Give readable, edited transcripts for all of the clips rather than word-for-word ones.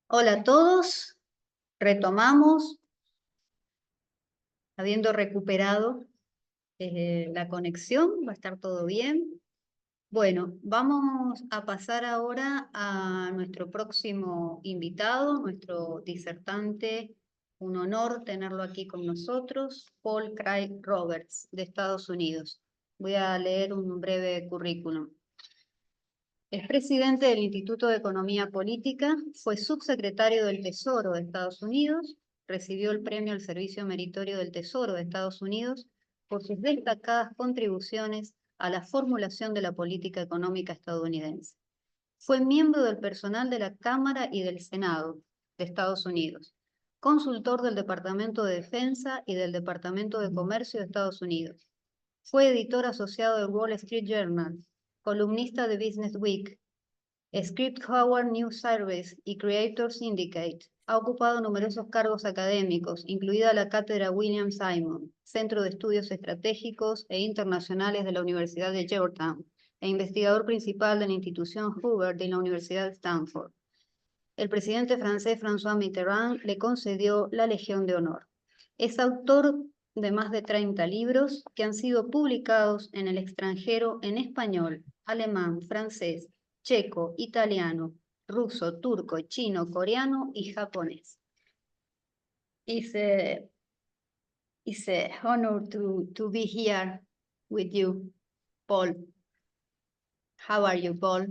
Hola a todos, retomamos, habiendo recuperado la conexión, va a estar todo bien. Bueno, vamos a pasar ahora a nuestro próximo invitado, nuestro disertante. Un honor tenerlo aquí con nosotros, Paul Craig Roberts, de Estados Unidos. Voy a leer un breve currículum. Es presidente del Instituto de Economía Política, fue subsecretario del Tesoro de Estados Unidos, recibió el Premio al Servicio Meritorio del Tesoro de Estados Unidos por sus destacadas contribuciones a la formulación de la política económica estadounidense. Fue miembro del personal de la Cámara y del Senado de Estados Unidos, consultor del Departamento de Defensa y del Departamento de Comercio de Estados Unidos. Fue editor asociado del Wall Street Journal, columnista de Business Week, Scripps-Howard News Service y Creator Syndicate. Ha ocupado numerosos cargos académicos, incluida la cátedra William Simon, Centro de Estudios Estratégicos e Internacionales de la Universidad de Georgetown, e investigador principal de la institución Hoover de la Universidad de Stanford. El presidente francés François Mitterrand le concedió la Legión de Honor. Es autor de más de 30 libros que han sido publicados en el extranjero en español, alemán, francés, checo, italiano, ruso, turco, chino, coreano y japonés. It's a honor to be here with you, Paul. How are you, Paul?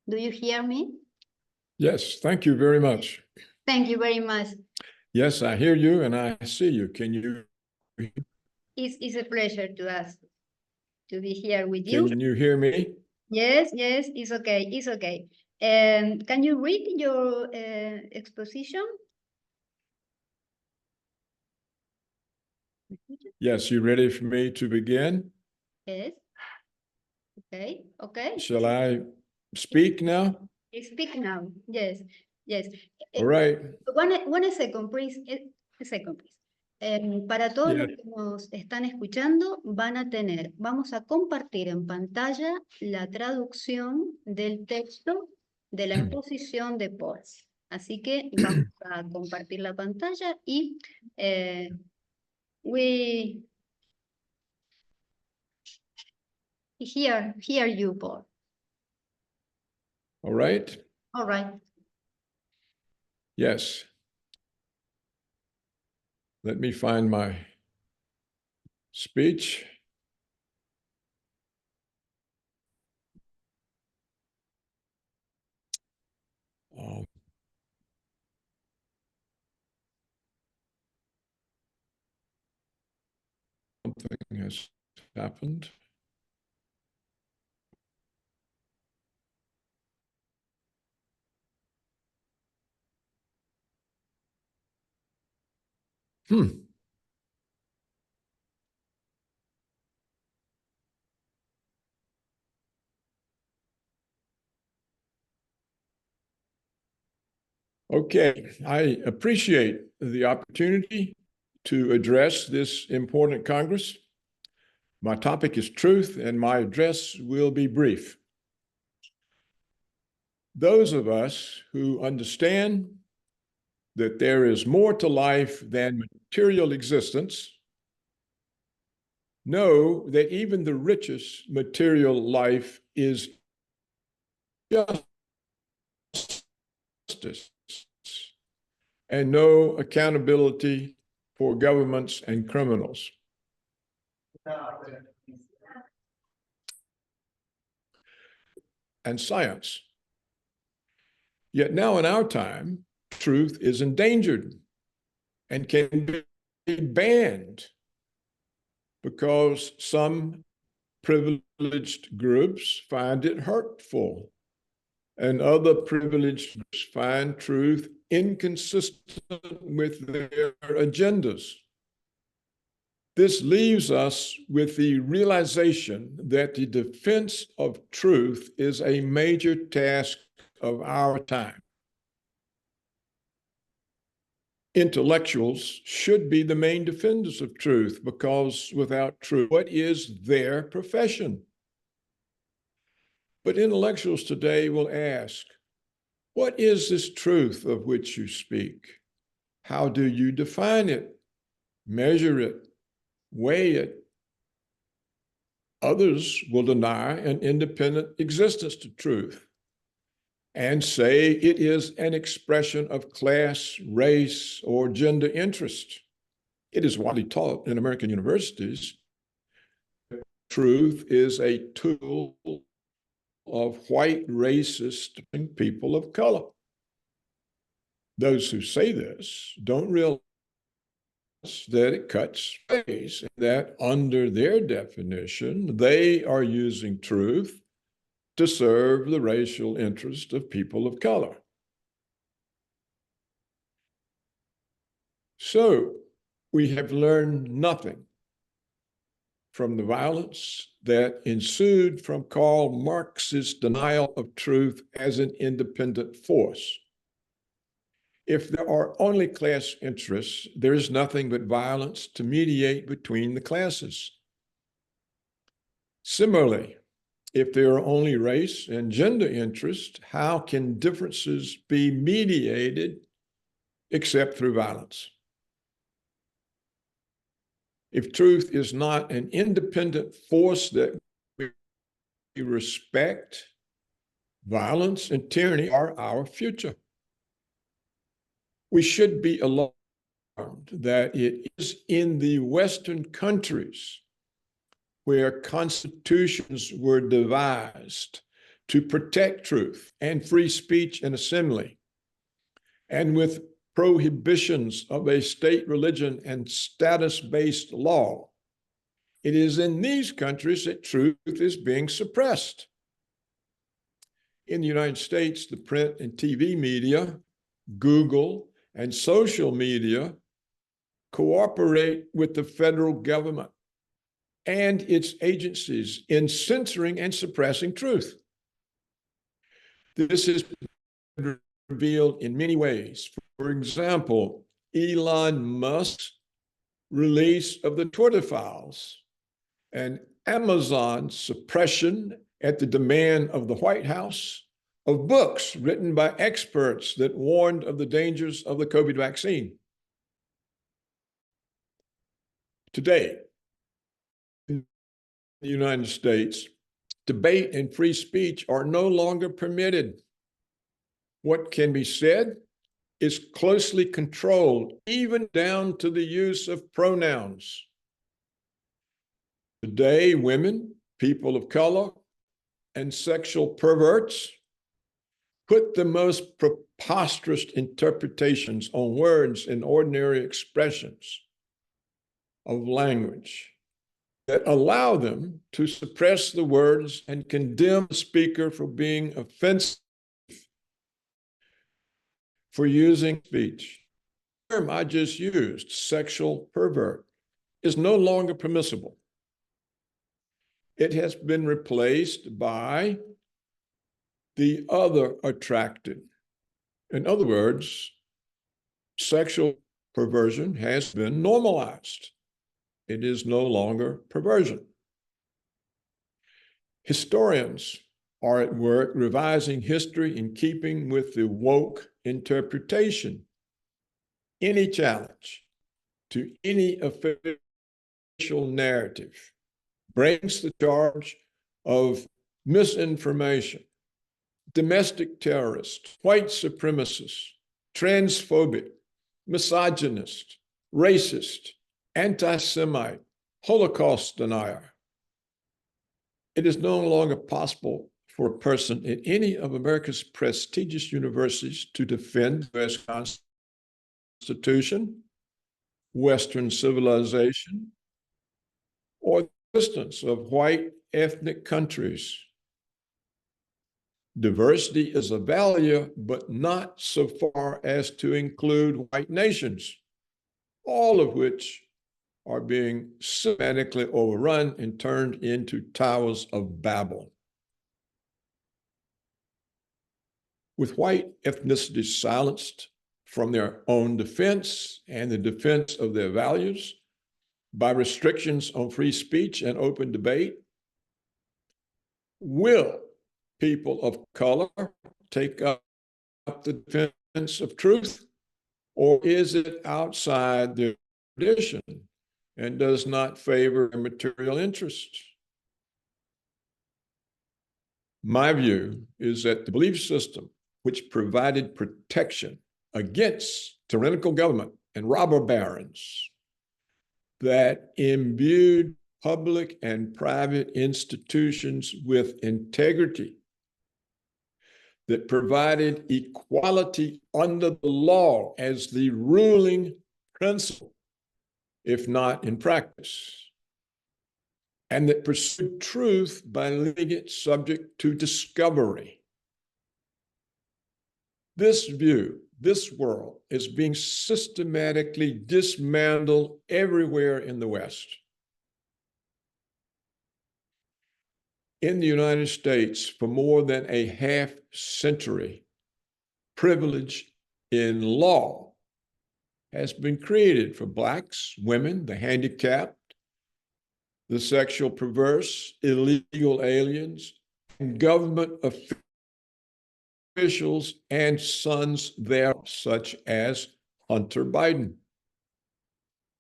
Do you hear me? Yes, thank you very much. Thank you very much. Yes, I hear you and I see you. Can you? It's a pleasure to us to be here with you. Can you hear me? Yes, it's okay, it's okay. Can you read your exposition? Yes, you ready for me to begin? Yes. Okay. Shall I speak now? Speak now. Yes. All right. One second, please. A second, please. Para todos los que nos están escuchando, vamos a compartir en pantalla la traducción del texto de la exposición de Paul. Así que vamos a compartir la pantalla y we hear you, Paul. All right. All right. Yes. Let me find my speech. Something has happened. Okay, I appreciate the opportunity to address this important Congress. My topic is truth, and my address will be brief. Those of us who understand that there is more to life than material existence know that even the richest material life is justice and no accountability for governments and criminals. And science. Yet now in our time, truth is endangered and can be banned because some privileged groups find it hurtful and other privileged groups find truth inconsistent with their agendas. This leaves us with the realization that the defense of truth is a major task of our time. Intellectuals should be the main defenders of truth because without truth, what is their profession? But intellectuals today will ask, What is this truth of which you speak? How do you define it, measure it, weigh it? Others will deny an independent existence to truth and say it is an expression of class, race, or gender interest. It is widely taught in American universities that truth is a tool of white racist people of color. Those who say this don't realize that it cuts space, that under their definition, they are using truth to serve the racial interest of people of color. So we have learned nothing from the violence that ensued from Karl Marx's denial of truth as an independent force. If there are only class interests, there is nothing but violence to mediate between the classes. Similarly, if there are only race and gender interests, how can differences be mediated except through violence? If truth is not an independent force that we respect, violence and tyranny are our future. We should be alarmed that it is in the Western countries where constitutions were devised to protect truth and free speech and assembly, and with prohibitions of a state religion and status-based law, it is in these countries that truth is being suppressed. In the United States, the print and TV media, Google, and social media cooperate with the federal government and its agencies in censoring and suppressing truth. This is revealed in many ways. For example, Elon Musk's release of the Twitter files and Amazon's suppression at the demand of the White House of books written by experts that warned of the dangers of the COVID vaccine. Today, in the United States, debate and free speech are no longer permitted. What can be said is closely controlled, even down to the use of pronouns. Today, women, people of color, and sexual perverts put the most preposterous interpretations on words and ordinary expressions of language that allow them to suppress the words and condemn the speaker for being offensive, for using speech. The term I just used, sexual pervert, is no longer permissible. It has been replaced by the other attracted. In other words, sexual perversion has been normalized. It is no longer perversion. Historians are at work revising history in keeping with the woke interpretation. Any challenge to any official narrative brings the charge of misinformation, domestic terrorist, white supremacist, transphobic, misogynist, racist, anti-Semite, Holocaust denier. It is no longer possible for a person in any of America's prestigious universities to defend the U.S. Constitution, Western civilization, or the existence of white ethnic countries. Diversity is a value, but not so far as to include white nations, all of which are being systematically overrun and turned into towers of Babel. With white ethnicity silenced from their own defense and the defense of their values by restrictions on free speech and open debate, will people of color take up the defense of truth, or is it outside the tradition and does not favor material interests? My view is that the belief system, which provided protection against tyrannical government and robber barons, that imbued public and private institutions with integrity, that provided equality under the law as the ruling principle, if not in practice, and that pursued truth by leaving it subject to discovery. This view, this world, is being systematically dismantled everywhere in the West. In the United States, for more than a half century, privilege in law has been created for Blacks, women, the handicapped, the sexual perverse, illegal aliens, and government officials and sons thereof, such as Hunter Biden.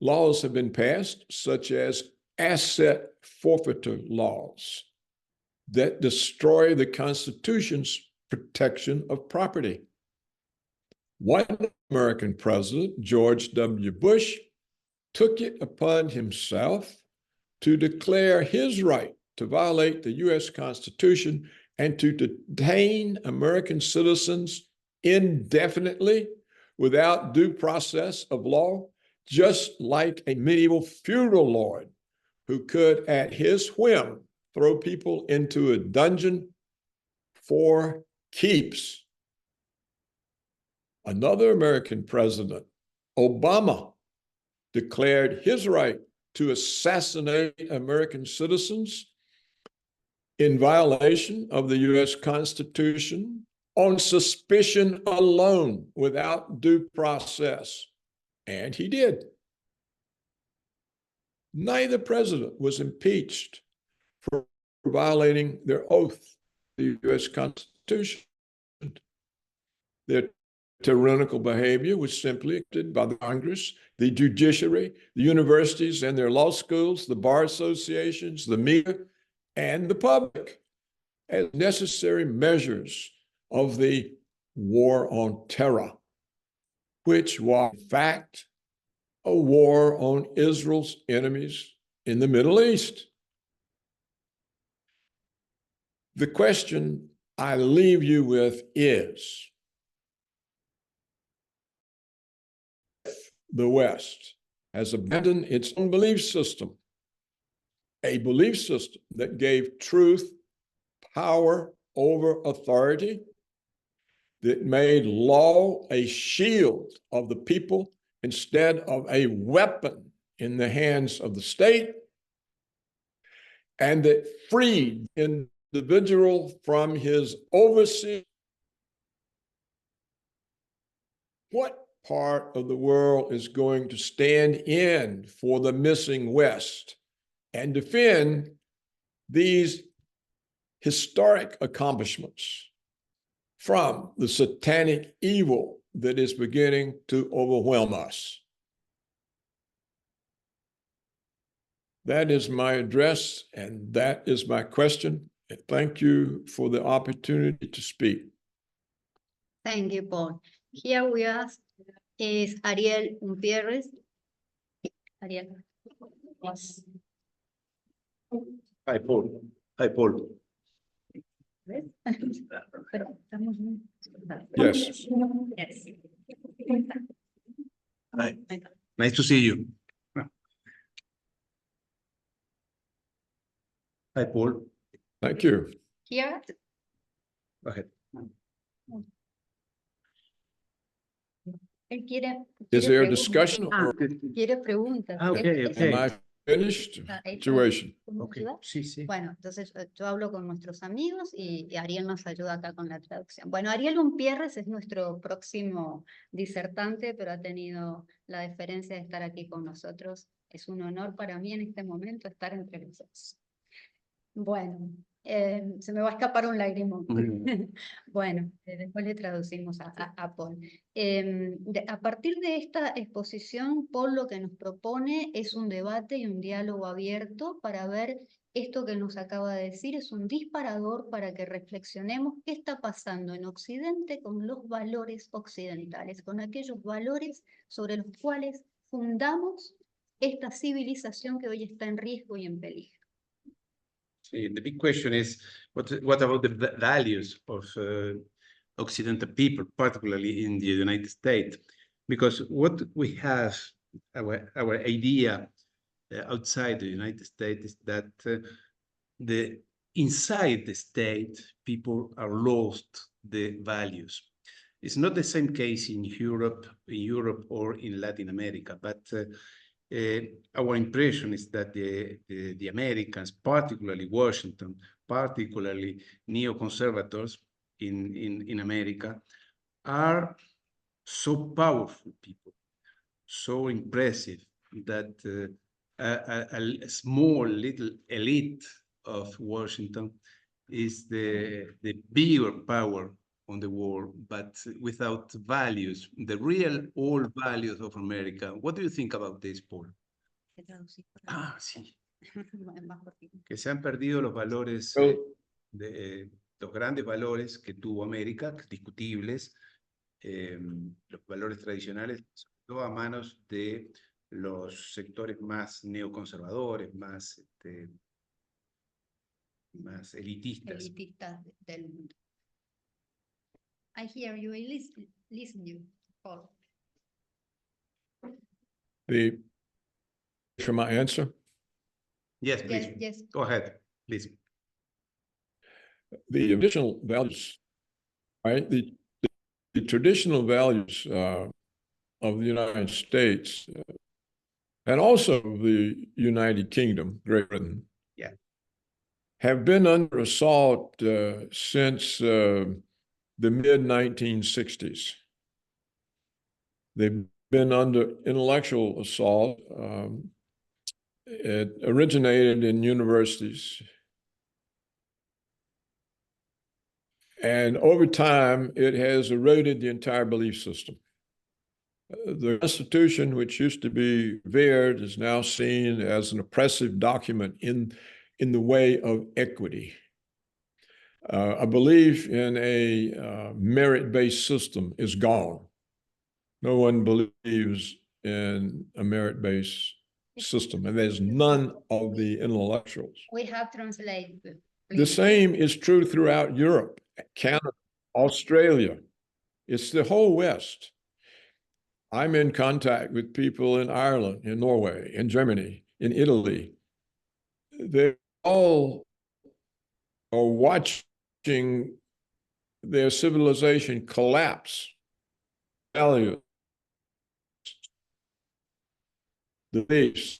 Laws have been passed, such as asset forfeiture laws, that destroy the Constitution's protection of property. One American president, George W. Bush, took it upon himself to declare his right to violate the U.S. Constitution and to detain American citizens indefinitely without due process of law, just like a medieval feudal lord who could, at his whim, throw people into a dungeon for keeps. Another American president, Obama, declared his right to assassinate American citizens in violation of the U.S. Constitution on suspicion alone, without due process. And he did. Neither president was impeached for violating their oath to the U.S. Constitution. Their tyrannical behavior was simply acted by the Congress, the judiciary, the universities and their law schools, the bar associations, the media, and the public as necessary measures of the war on terror, which was in fact a war on Israel's enemies in the Middle East. The question I leave you with is, the West has abandoned its own belief system, a belief system that gave truth power over authority, that made law a shield of the people instead of a weapon in the hands of the state, and that freed the individual from his overseer. What part of the world is going to stand in for the missing West and defend these historic accomplishments from the satanic evil that is beginning to overwhelm us? That is my address, and that is my question. And thank you for the opportunity to speak. Thank you, Paul. Here we ask is Ariel Umpierrez. Ariel. Yes. Hi, Paul. Hi, Paul. Yes. Yes. Hi. Nice to see you. Hi, Paul. Thank you. Here. Go ahead. Él quiere Is there a preguntas. discussion or Quiere preguntas. Okay, am I finished? Situation. ¿Me Okay. ayuda? Sí, sí. Bueno, entonces yo hablo con nuestros amigos y Ariel nos ayuda acá con la traducción. Bueno, Ariel Umpierrez es nuestro próximo disertante, pero ha tenido la deferencia de estar aquí con nosotros. Es un honor para mí en este momento estar entre los dos. Bueno, Se me va a escapar un lagrimón. Mm. Bueno, después le traducimos a Paul. A partir de esta exposición, Paul lo que nos propone es un debate y un diálogo abierto para ver esto que nos acaba de decir. Es un disparador para que reflexionemos qué está pasando en Occidente con los valores occidentales, con aquellos valores sobre los cuales fundamos esta civilización que hoy está en riesgo y en peligro. The big question is, what about the values of Occidental people, particularly in the United States? Because what we have, our idea outside the United States is that inside the state, people are lost the values. It's not the same case in Europe or in Latin America, but our impression is that the Americans, particularly Washington, particularly neoconservators in America, are so powerful people, so impressive that a small little elite of Washington is the bigger power on the world, but without values, the real old values of America. What do you think about this, Paul? Sí. Que se han perdido los valores, los grandes valores que tuvo América, discutibles, los valores tradicionales, sobre todo a manos de los sectores más neoconservadores, más elitistas. Elitistas del mundo. I hear you, I listen you, Paul. For my answer? Yes, please. Yes. Go ahead, please. The traditional values, right? The traditional values of the United States and also the United Kingdom, Great Britain, have been under assault since the mid-1960s. They've been under intellectual assault. It originated in universities. And over time, it has eroded the entire belief system. The Constitution, which used to be revered, is now seen as an oppressive document in the way of equity. A belief in a merit-based system is gone. No one believes in a merit-based system, and there's none of the intellectuals. We have translated. The same is true throughout Europe, Canada, Australia. It's the whole West. I'm in contact with people in Ireland, in Norway, in Germany, in Italy. They all are watching their civilization collapse. Values, the base.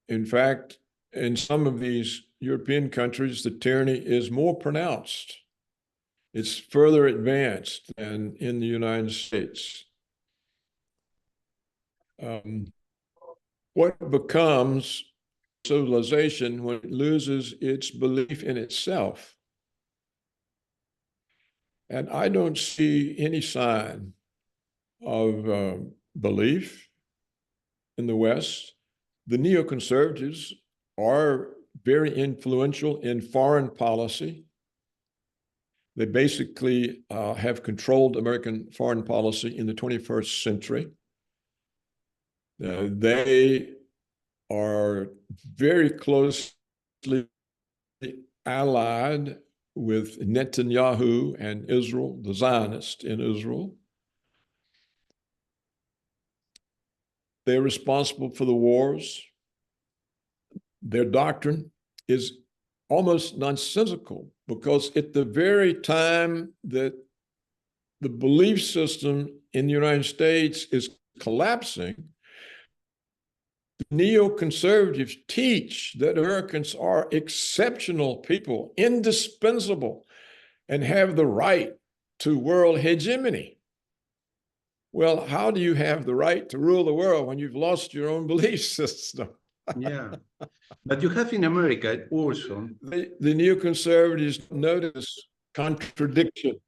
In fact, in some of these European countries, the tyranny is more pronounced. It's further advanced than in the United States. What becomes civilization when it loses its belief in itself? And I don't see any sign of belief in the West. The neoconservatives are very influential in foreign policy. They basically have controlled American foreign policy in the 21st century. They are very closely allied with Netanyahu and Israel, the Zionists in Israel. They're responsible for the wars. Their doctrine is almost nonsensical because at the very time that the belief system in the United States is collapsing, the neoconservatives teach that Americans are exceptional people, indispensable, and have the right to world hegemony. Well, how do you have the right to rule the world when you've lost your own belief system? Yeah. But you have in America also. The neoconservatives notice contradiction.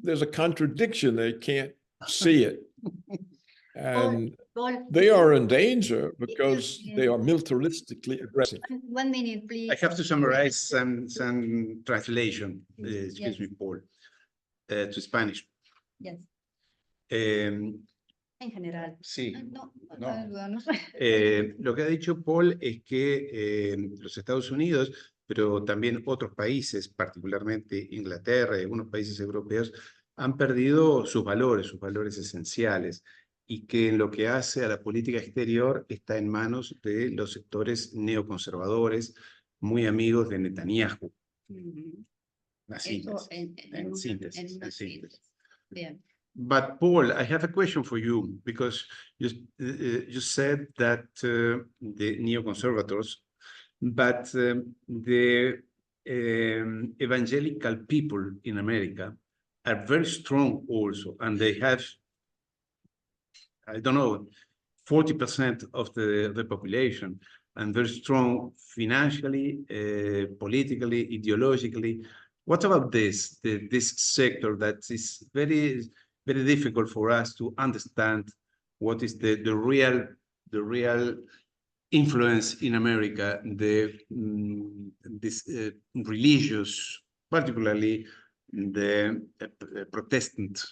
There's a contradiction. They can't see it. And Paul, they are in danger because they are militaristically aggressive. 1 minute, please. I have to summarize some translation, excuse me, Paul, to Spanish. Yes. En general. Sí. No. Lo que ha dicho Paul es que los Estados Unidos, pero también otros países, particularmente Inglaterra y algunos países europeos, han perdido sus valores esenciales, y que en lo que hace a la política exterior está en manos de los sectores neoconservadores, muy amigos de Netanyahu. La síntesis, en síntesis. Bien. But Paul, I have a question for you, because you said that the neoconservators, but the evangelical people in America are very strong also, and they have, I don't know, 40% of the population, and very strong financially, politically, ideologically. What about this sector that is very difficult for us to understand what is the real influence in America, this religious, particularly the Protestant.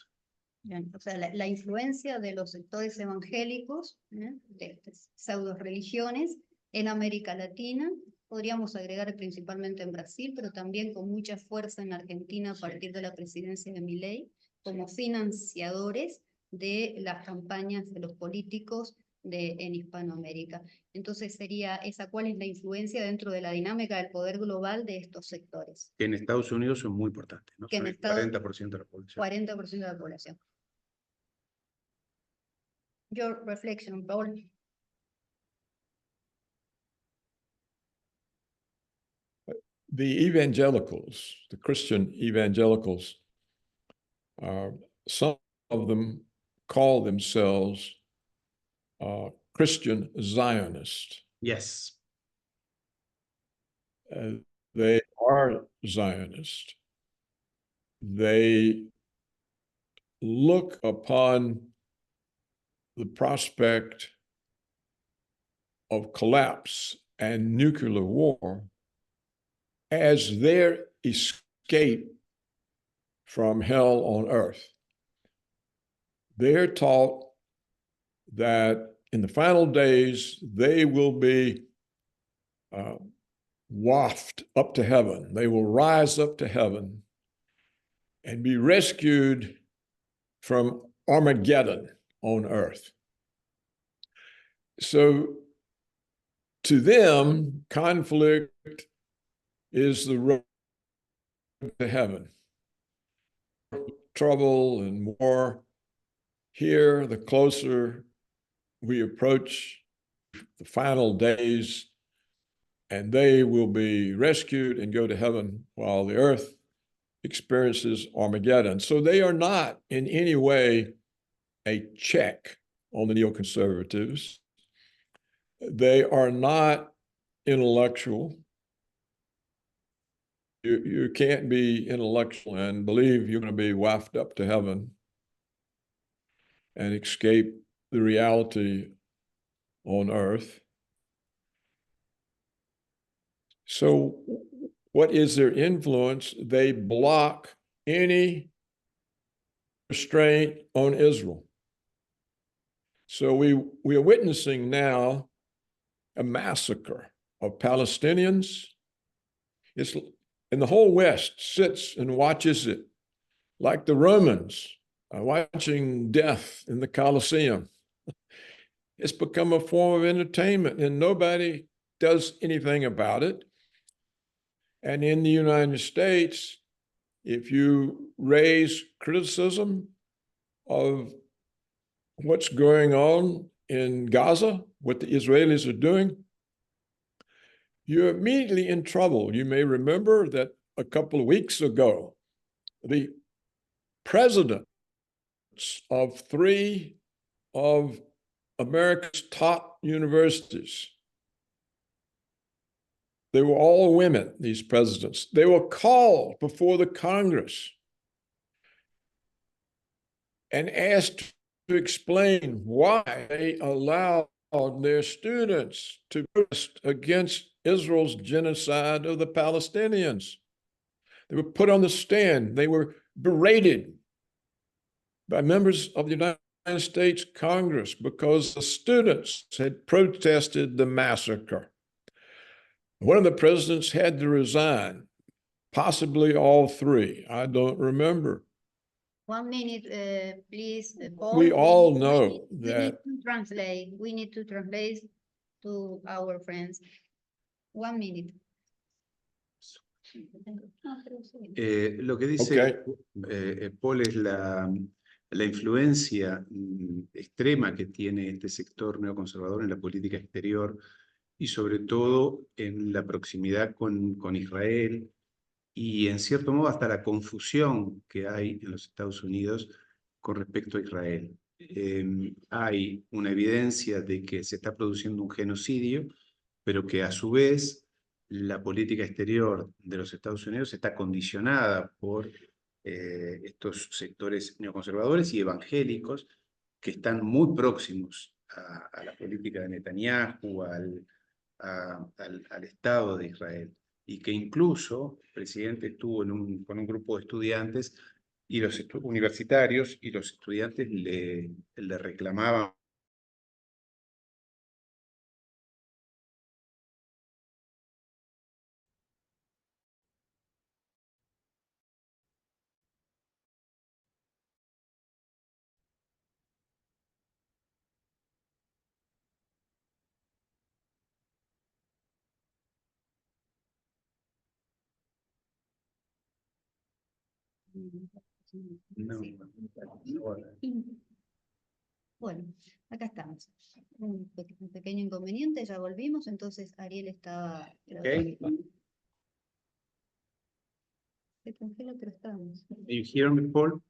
Bien, o sea, la influencia de los sectores evangélicos, de pseudo religiones en América Latina, podríamos agregar principalmente en Brasil, pero también con mucha fuerza en Argentina a partir de la presidencia de Milei, como financiadores de las campañas de los políticos en Hispanoamérica. Entonces sería esa, ¿cuál es la influencia dentro de la dinámica del poder global de estos sectores? Que en Estados Unidos son muy importantes, ¿no? Que Son en el 40% de la población. 40% de la población. Your reflection, Paul. The evangelicals, the Christian evangelicals, some of them call themselves Christian Zionists. Yes. They are Zionists. They look upon the prospect of collapse and nuclear war as their escape from hell on earth. They're taught that in the final days, they will be wafted up to heaven. They will rise up to heaven and be rescued from Armageddon on earth. So to them, conflict is the road to heaven. Trouble and war here, the closer we approach the final days, and they will be rescued and go to heaven while the earth experiences Armageddon. So they are not in any way a check on the neoconservatives. They are not intellectual. You can't be intellectual and believe you're going to be wafted up to heaven and escape the reality on earth. So what is their influence? They block any restraint on Israel. So we are witnessing now a massacre of Palestinians. And the whole West sits and watches it like the Romans watching death in the Colosseum. It's become a form of entertainment and nobody does anything about it. And in the United States, if you raise criticism of what's going on in Gaza, what the Israelis are doing, you're immediately in trouble. You may remember that a couple of weeks ago, the presidents of 3 of America's top universities. They were all women, these presidents. They were called before the Congress and asked to explain why they allowed their students to protest against Israel's genocide of the Palestinians. They were put on the stand. They were berated by members of the United States Congress because the students had protested the massacre. One of the presidents had to resign, possibly all three. I don't remember. 1 minute, please, Paul. We all know we need that to translate. We need to translate to our friends. 1 minute. Lo que dice Okay. Paul es la influencia extrema que tiene este sector neoconservador en la política exterior y sobre todo en la proximidad con Israel y en cierto modo hasta la confusión que hay en los Estados Unidos con respecto a Israel. Hay una evidencia de que se está produciendo un genocidio, pero que a su vez la política exterior de los Estados Unidos está condicionada por estos sectores neoconservadores y evangélicos que están muy próximos a la política de Netanyahu, al Estado de Israel, y que incluso el presidente estuvo con un grupo de estudiantes y los universitarios, y los estudiantes le reclamaban Bueno, acá estamos. Un pequeño inconveniente, ya volvimos, entonces Ariel estaba... Okay. Se congela, pero estamos. You hear me, Paul?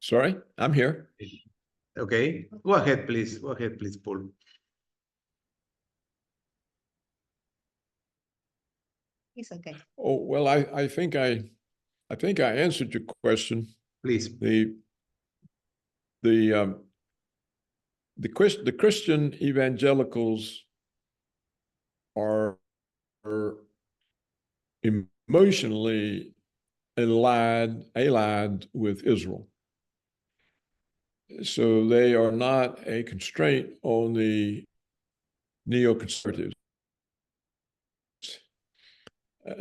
Sorry, I'm here. Okay, go ahead, please. Go ahead, please, Paul. It's okay. Oh, well, I think I answered your question. Please. The Christian evangelicals are emotionally allied with Israel. So they are not a constraint on the neoconservatives.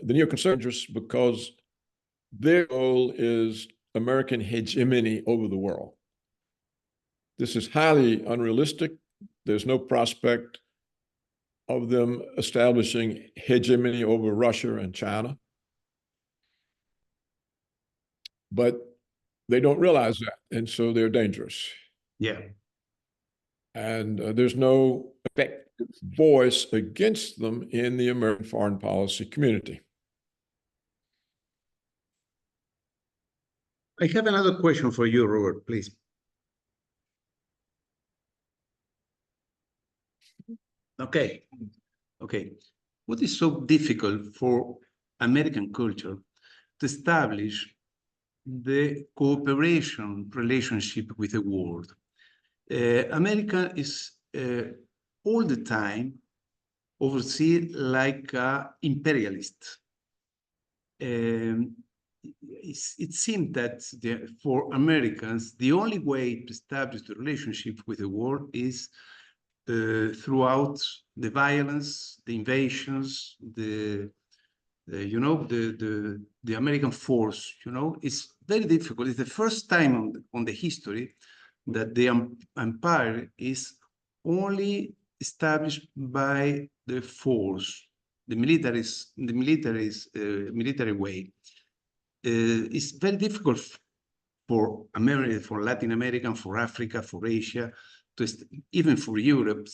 The neoconservatives, because their goal is American hegemony over the world. This is highly unrealistic. There's no prospect of them establishing hegemony over Russia and China. But they don't realize that, and so they're dangerous. Yeah. And there's no effective voice against them in the American foreign policy community. I have another question for you, Robert, please. Okay. What is so difficult for American culture to establish the cooperation relationship with the world? America is all the time overseen like an imperialist. It seems that for Americans, the only way to establish the relationship with the world is throughout the violence, the invasions, the American force. It's very difficult. It's the first time on the history that the empire is only established by the force, the military way. It's very difficult for America, for Latin America, for Africa, for Asia, even for Europe,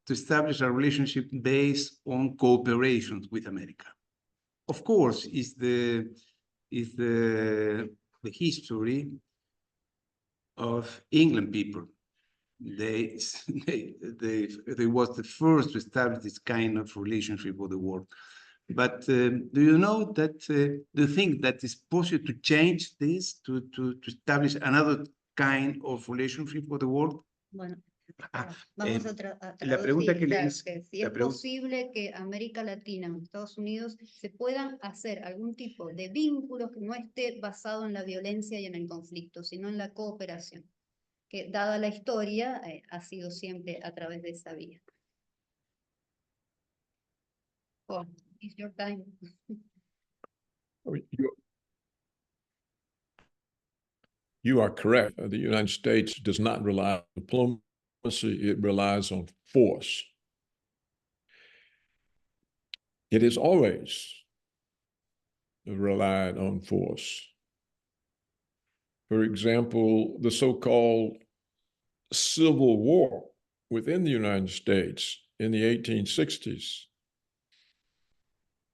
to establish a relationship based on cooperation with America. Of course, is the history of England people. They was the first to establish this kind of relationship with the world. But do you know that, do you think that it's possible to change this, to establish another kind of relationship with the world? Bueno, Ah, vamos eh, a la pregunta traducir, que le claro, hice- que si la es pregunta- posible que América Latina o Estados Unidos se puedan hacer algún tipo de vínculos que no esté basado en la violencia y en el conflicto, sino en la cooperación, que dada la historia ha sido siempre a través de esa vía. Oh, it's your time. I mean, you are correct. The United States does not rely on diplomacy, it relies on force. It has always relied on force. For example, the so-called Civil War within the United States in the 1860s,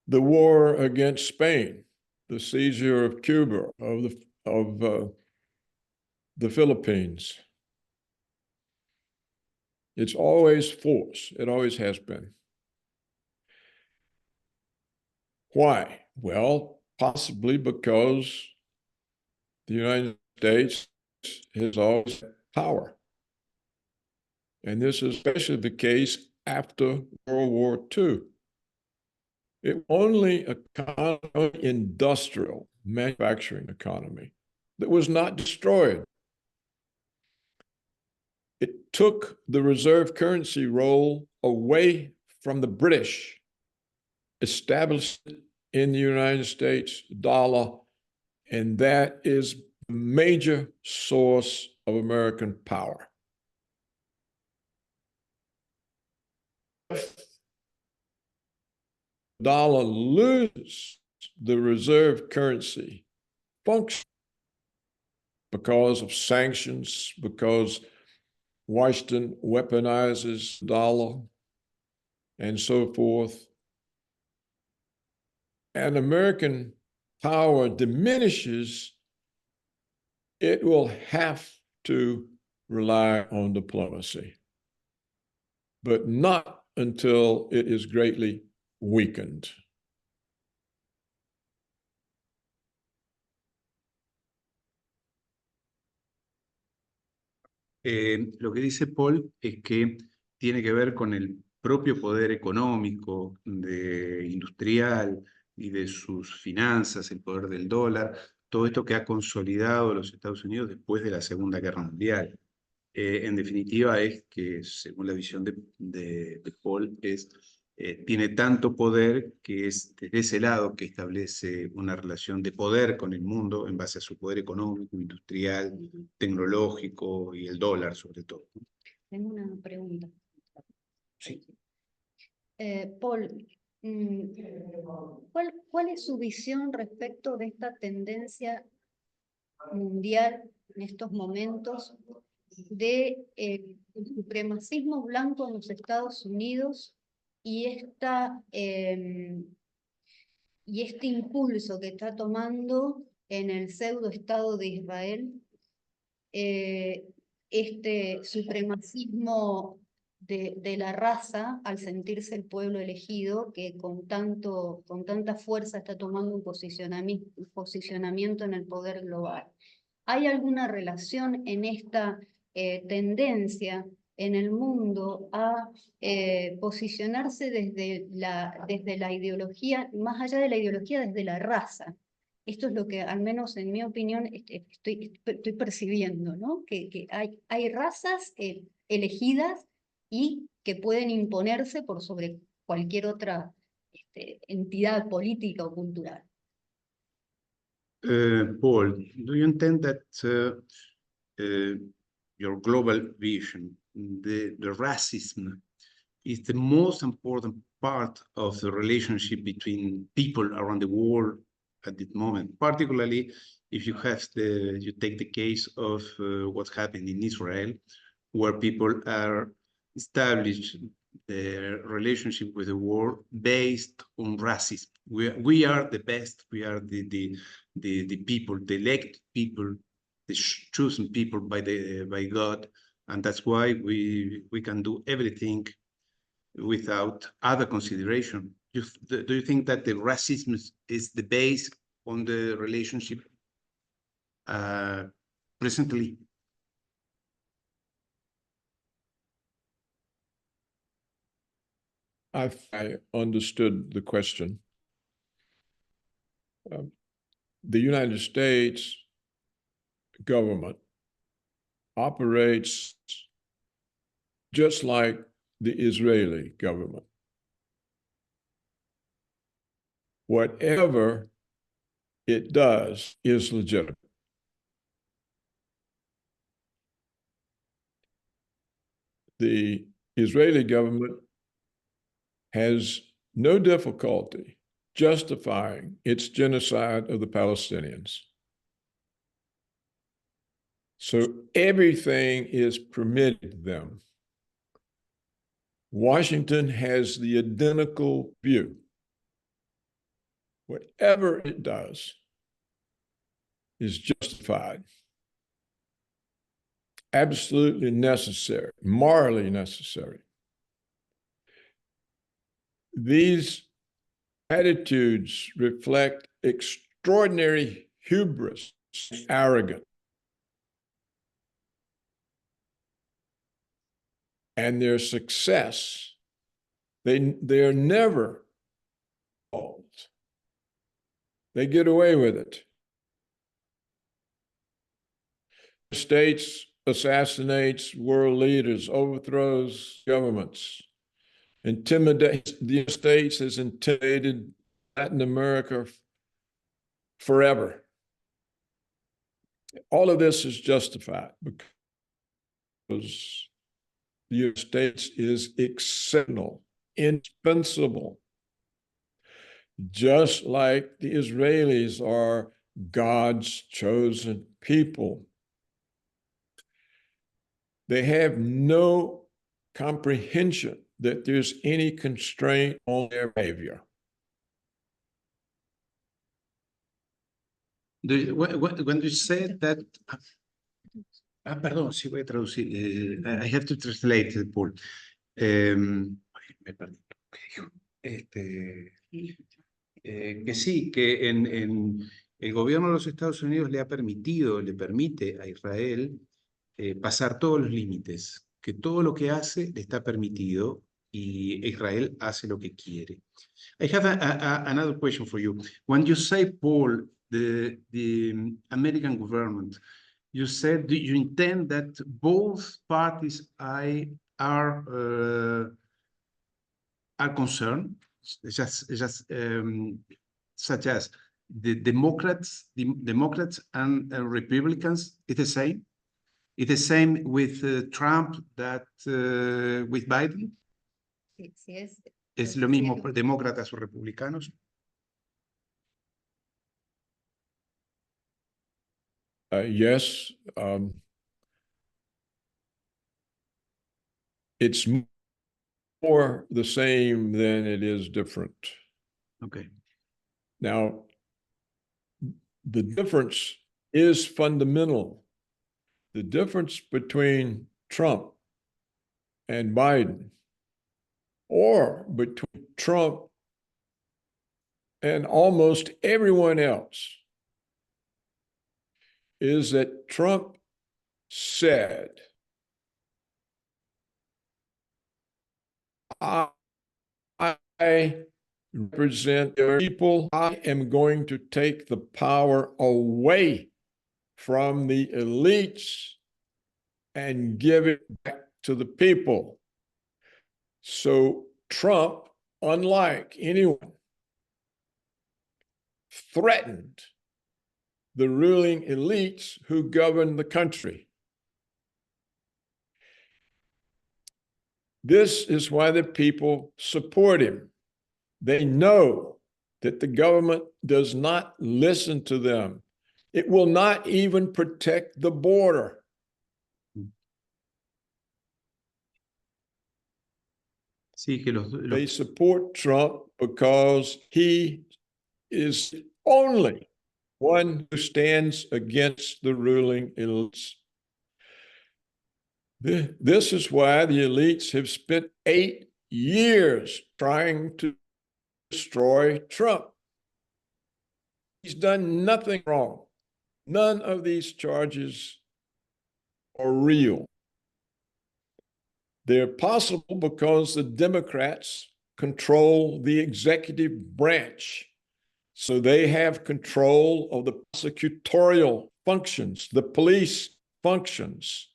the war against Spain, the seizure of Cuba, of the Philippines. It's always force. It always has been. Why? Well, possibly because the United States has always had power. And this is especially the case after World War II. It only an industrial manufacturing economy that was not destroyed. It took the reserve currency role away from the British, established it in the United States dollar, and that is a major source of American power. If the dollar loses the reserve currency function because of sanctions, because Washington weaponizes the dollar and so forth, and American power diminishes, it will have to rely on diplomacy, but not until it is greatly weakened. Lo que dice Paul es que tiene que ver con el propio poder económico, industrial y de sus finanzas, el poder del dólar, todo esto que ha consolidado los Estados Unidos después de la Segunda Guerra Mundial. En definitiva, es que, según la visión de Paul, tiene tanto poder que es desde ese lado que establece una relación de poder con el mundo en base a su poder económico, industrial, tecnológico y el dólar sobre todo. Tengo una pregunta. Sí. Paul, ¿cuál es su visión respecto de esta tendencia mundial en estos momentos de el supremacismo blanco en los Estados Unidos y este impulso que está tomando en el pseudo Estado de Israel, este supremacismo de la raza al sentirse el pueblo elegido que con tanta fuerza está tomando un posicionamiento en el poder global? ¿Hay alguna relación en esta tendencia en el mundo a posicionarse desde la ideología, más allá de la ideología, desde la raza? Esto es lo que, al menos en mi opinión, estoy percibiendo, ¿no? Que hay razas elegidas y que pueden imponerse por sobre cualquier otra entidad política o cultural. Paul, do you intend that your global vision, the racism, is the most important part of the relationship between people around the world at this moment, particularly if you take the case of what's happened in Israel, where people are established their relationship with the world based on racism. We are the best. We are the people, the elected people chosen people by God, and that's why we can do everything without other consideration. Do you think that the racism is the base on the relationship presently? I understood the question. The United States government operates just like the Israeli government. Whatever it does is legitimate. The Israeli government has no difficulty justifying its genocide of the Palestinians. So everything is permitted them. Washington has the identical view. Whatever it does is justified, absolutely necessary, morally necessary. These attitudes reflect extraordinary hubris, arrogance, and their success. They are never called. They get away with it. The States assassinates world leaders, overthrows governments, intimidates. The United States has intimidated Latin America forever. All of this is justified because the United States is exceptional, indispensable, just like the Israelis are God's chosen people. They have no comprehension that there's any constraint on their behavior. When you said that, perdón, sí voy a traducir. I have to translate, Paul. Me perdí. Que sí, que en el gobierno de los Estados Unidos le permite a Israel pasar todos los límites, que todo lo que hace le está permitido y Israel hace lo que quiere. I have another question for you. When you say, Paul, the American government, you said you intend that both parties are concerned, such as the Democrats and Republicans. It's the same. It's the same with Trump that with Biden. Sí, Es lo mismo demócratas o republicanos. Yes, it's more the same than it is different. Okay. Now, the difference is fundamental. The difference between Trump and Biden, or between Trump and almost everyone else, is that Trump said, I represent the people. I am going to take the power away from the elites and give it back to the people. So Trump, unlike anyone, threatened the ruling elites who govern the country. This is why the people support him. They know that the government does not listen to them. It will not even protect the border. Sí, que They support Trump because he is only one who stands against the ruling elites. This is why the elites have spent 8 years trying to destroy Trump. He's done nothing wrong. None of these charges are real. They're possible because the Democrats control the executive branch. So they have control of the prosecutorial functions, the police functions.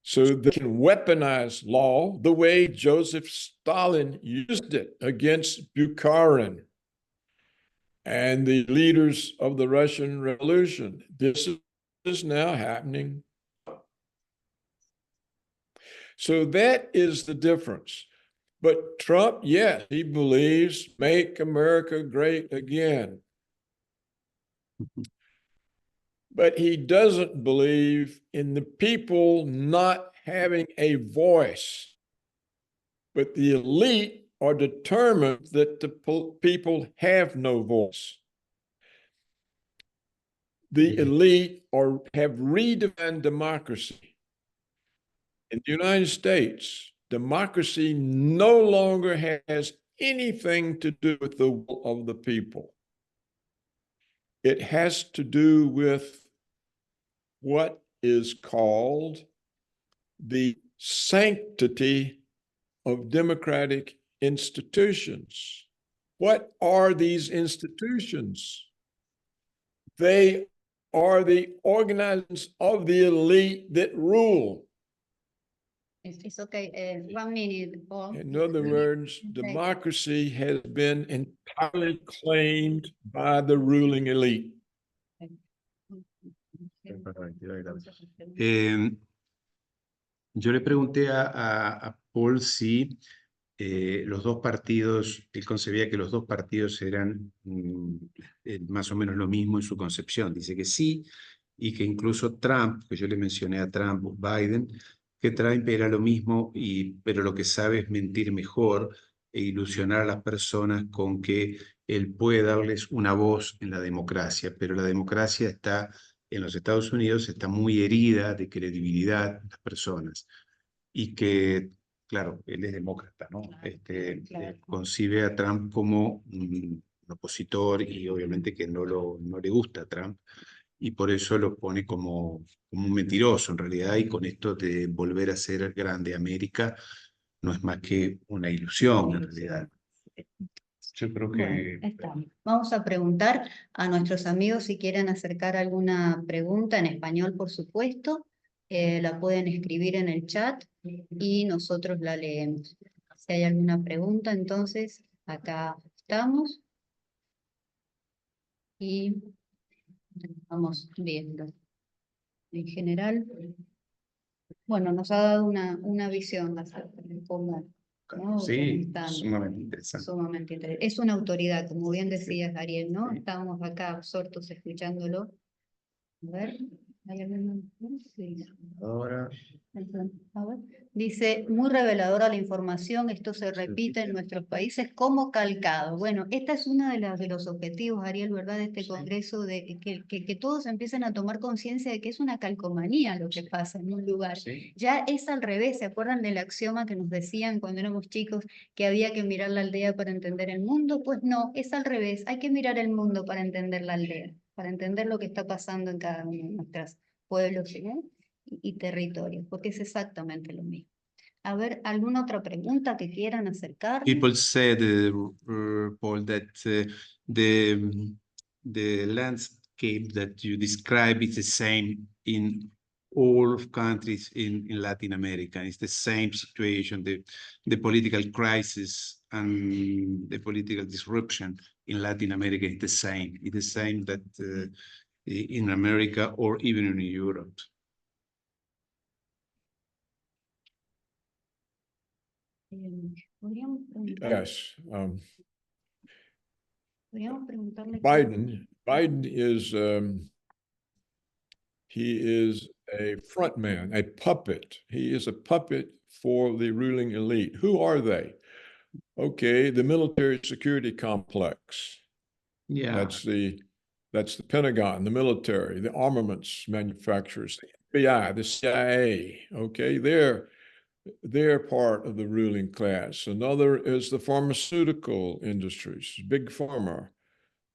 So they can weaponize law the way Joseph Stalin used it against Bukharin and the leaders of the Russian Revolution. This is now happening. So that is the difference. But Trump, yes, he believes make America great again. But he doesn't believe in the people not having a voice. But the elite are determined that the people have no voice. The elite have redefined democracy. In the United States, democracy no longer has anything to do with the will of the people. It has to do with what is called the sanctity of democratic institutions. What are these institutions? They are the organizations of the elite that rule. It's okay. 1 minute, Paul. In other words, democracy has been entirely claimed by the ruling elite. Yo le pregunté a Paul si los dos partidos, él concebía que los dos partidos eran más o menos lo mismo en su concepción. Dice que sí, y que incluso Trump, que yo le mencioné a Trump o Biden, que Trump era lo mismo, pero lo que sabe es mentir mejor e ilusionar a las personas con que él puede darles una voz en la democracia, pero la democracia está en los Estados Unidos, está muy herida de credibilidad de las personas y que, claro, él es demócrata, ¿no? Claro. Concibe a Trump como un opositor y obviamente que no le gusta a Trump y por eso lo pone como un mentiroso en realidad, y con esto de volver a ser grande América no es más que una ilusión en realidad. Yo creo que... Bueno, está. Vamos a preguntar a nuestros amigos si quieren acercar alguna pregunta en español, por supuesto. La pueden escribir en el chat y nosotros la leemos. Si hay alguna pregunta, entonces acá estamos y vamos viendo. En general, bueno, nos ha dado una visión acerca de cómo, ¿no? Sí, Están sumamente interesante. sumamente interesante. Es una autoridad, como bien decías, Ariel, ¿no? Estábamos acá absortos escuchándolo. A ver, ¿hay alguna? Sí. Ahora... A ver. Dice, muy reveladora la información, esto se repite en nuestros países como calcado. Bueno, esta es una de los objetivos, Ariel, ¿verdad? De este congreso, de que todos empiecen a tomar conciencia de que es una calcomanía lo que pasa en un lugar. Sí. Ya es al revés, ¿se acuerdan del axioma que nos decían cuando éramos chicos que había que mirar la aldea para entender el mundo? Pues no, es al revés, hay que mirar el mundo para entender la aldea, para entender lo que está pasando en cada uno de nuestros pueblos, ¿sí? Y territorios, porque es exactamente lo mismo. A ver, ¿alguna otra pregunta que quieran acercar? People said, Paul, that the landscape that you describe is the same in all of countries in Latin America. It's the same situation, the political crisis and the political disruption in Latin America is the same. It's the same that in America or even in Europe. ¿Podríamos preguntar? Yes. ¿Podríamos preguntarle? Biden is he is a front man, a puppet. He is a puppet for the ruling elite. Who are they? Okay, the military security complex. Yeah. That's the Pentagon, the military, the armaments manufacturers, the FBI, the CIA. Okay, they're part of the ruling class. Another is the pharmaceutical industries, big pharma.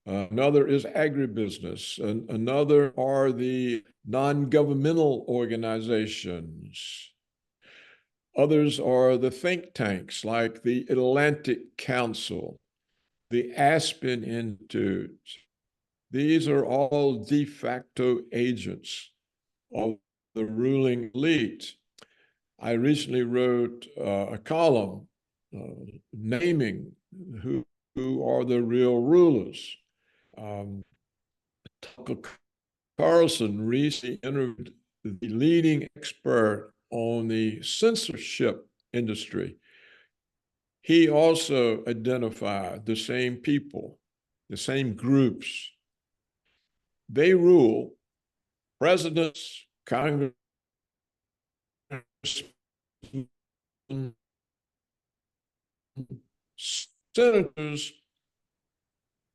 Another is agribusiness. Another are the non-governmental organizations. Others are the think tanks like the Atlantic Council, the Aspen Institute. These are all de facto agents of the ruling elite. I recently wrote a column naming who are the real rulers. Tucker Carlson recently interviewed the leading expert on the censorship industry. He also identified the same people, the same groups. They rule presidents, Congress, senators,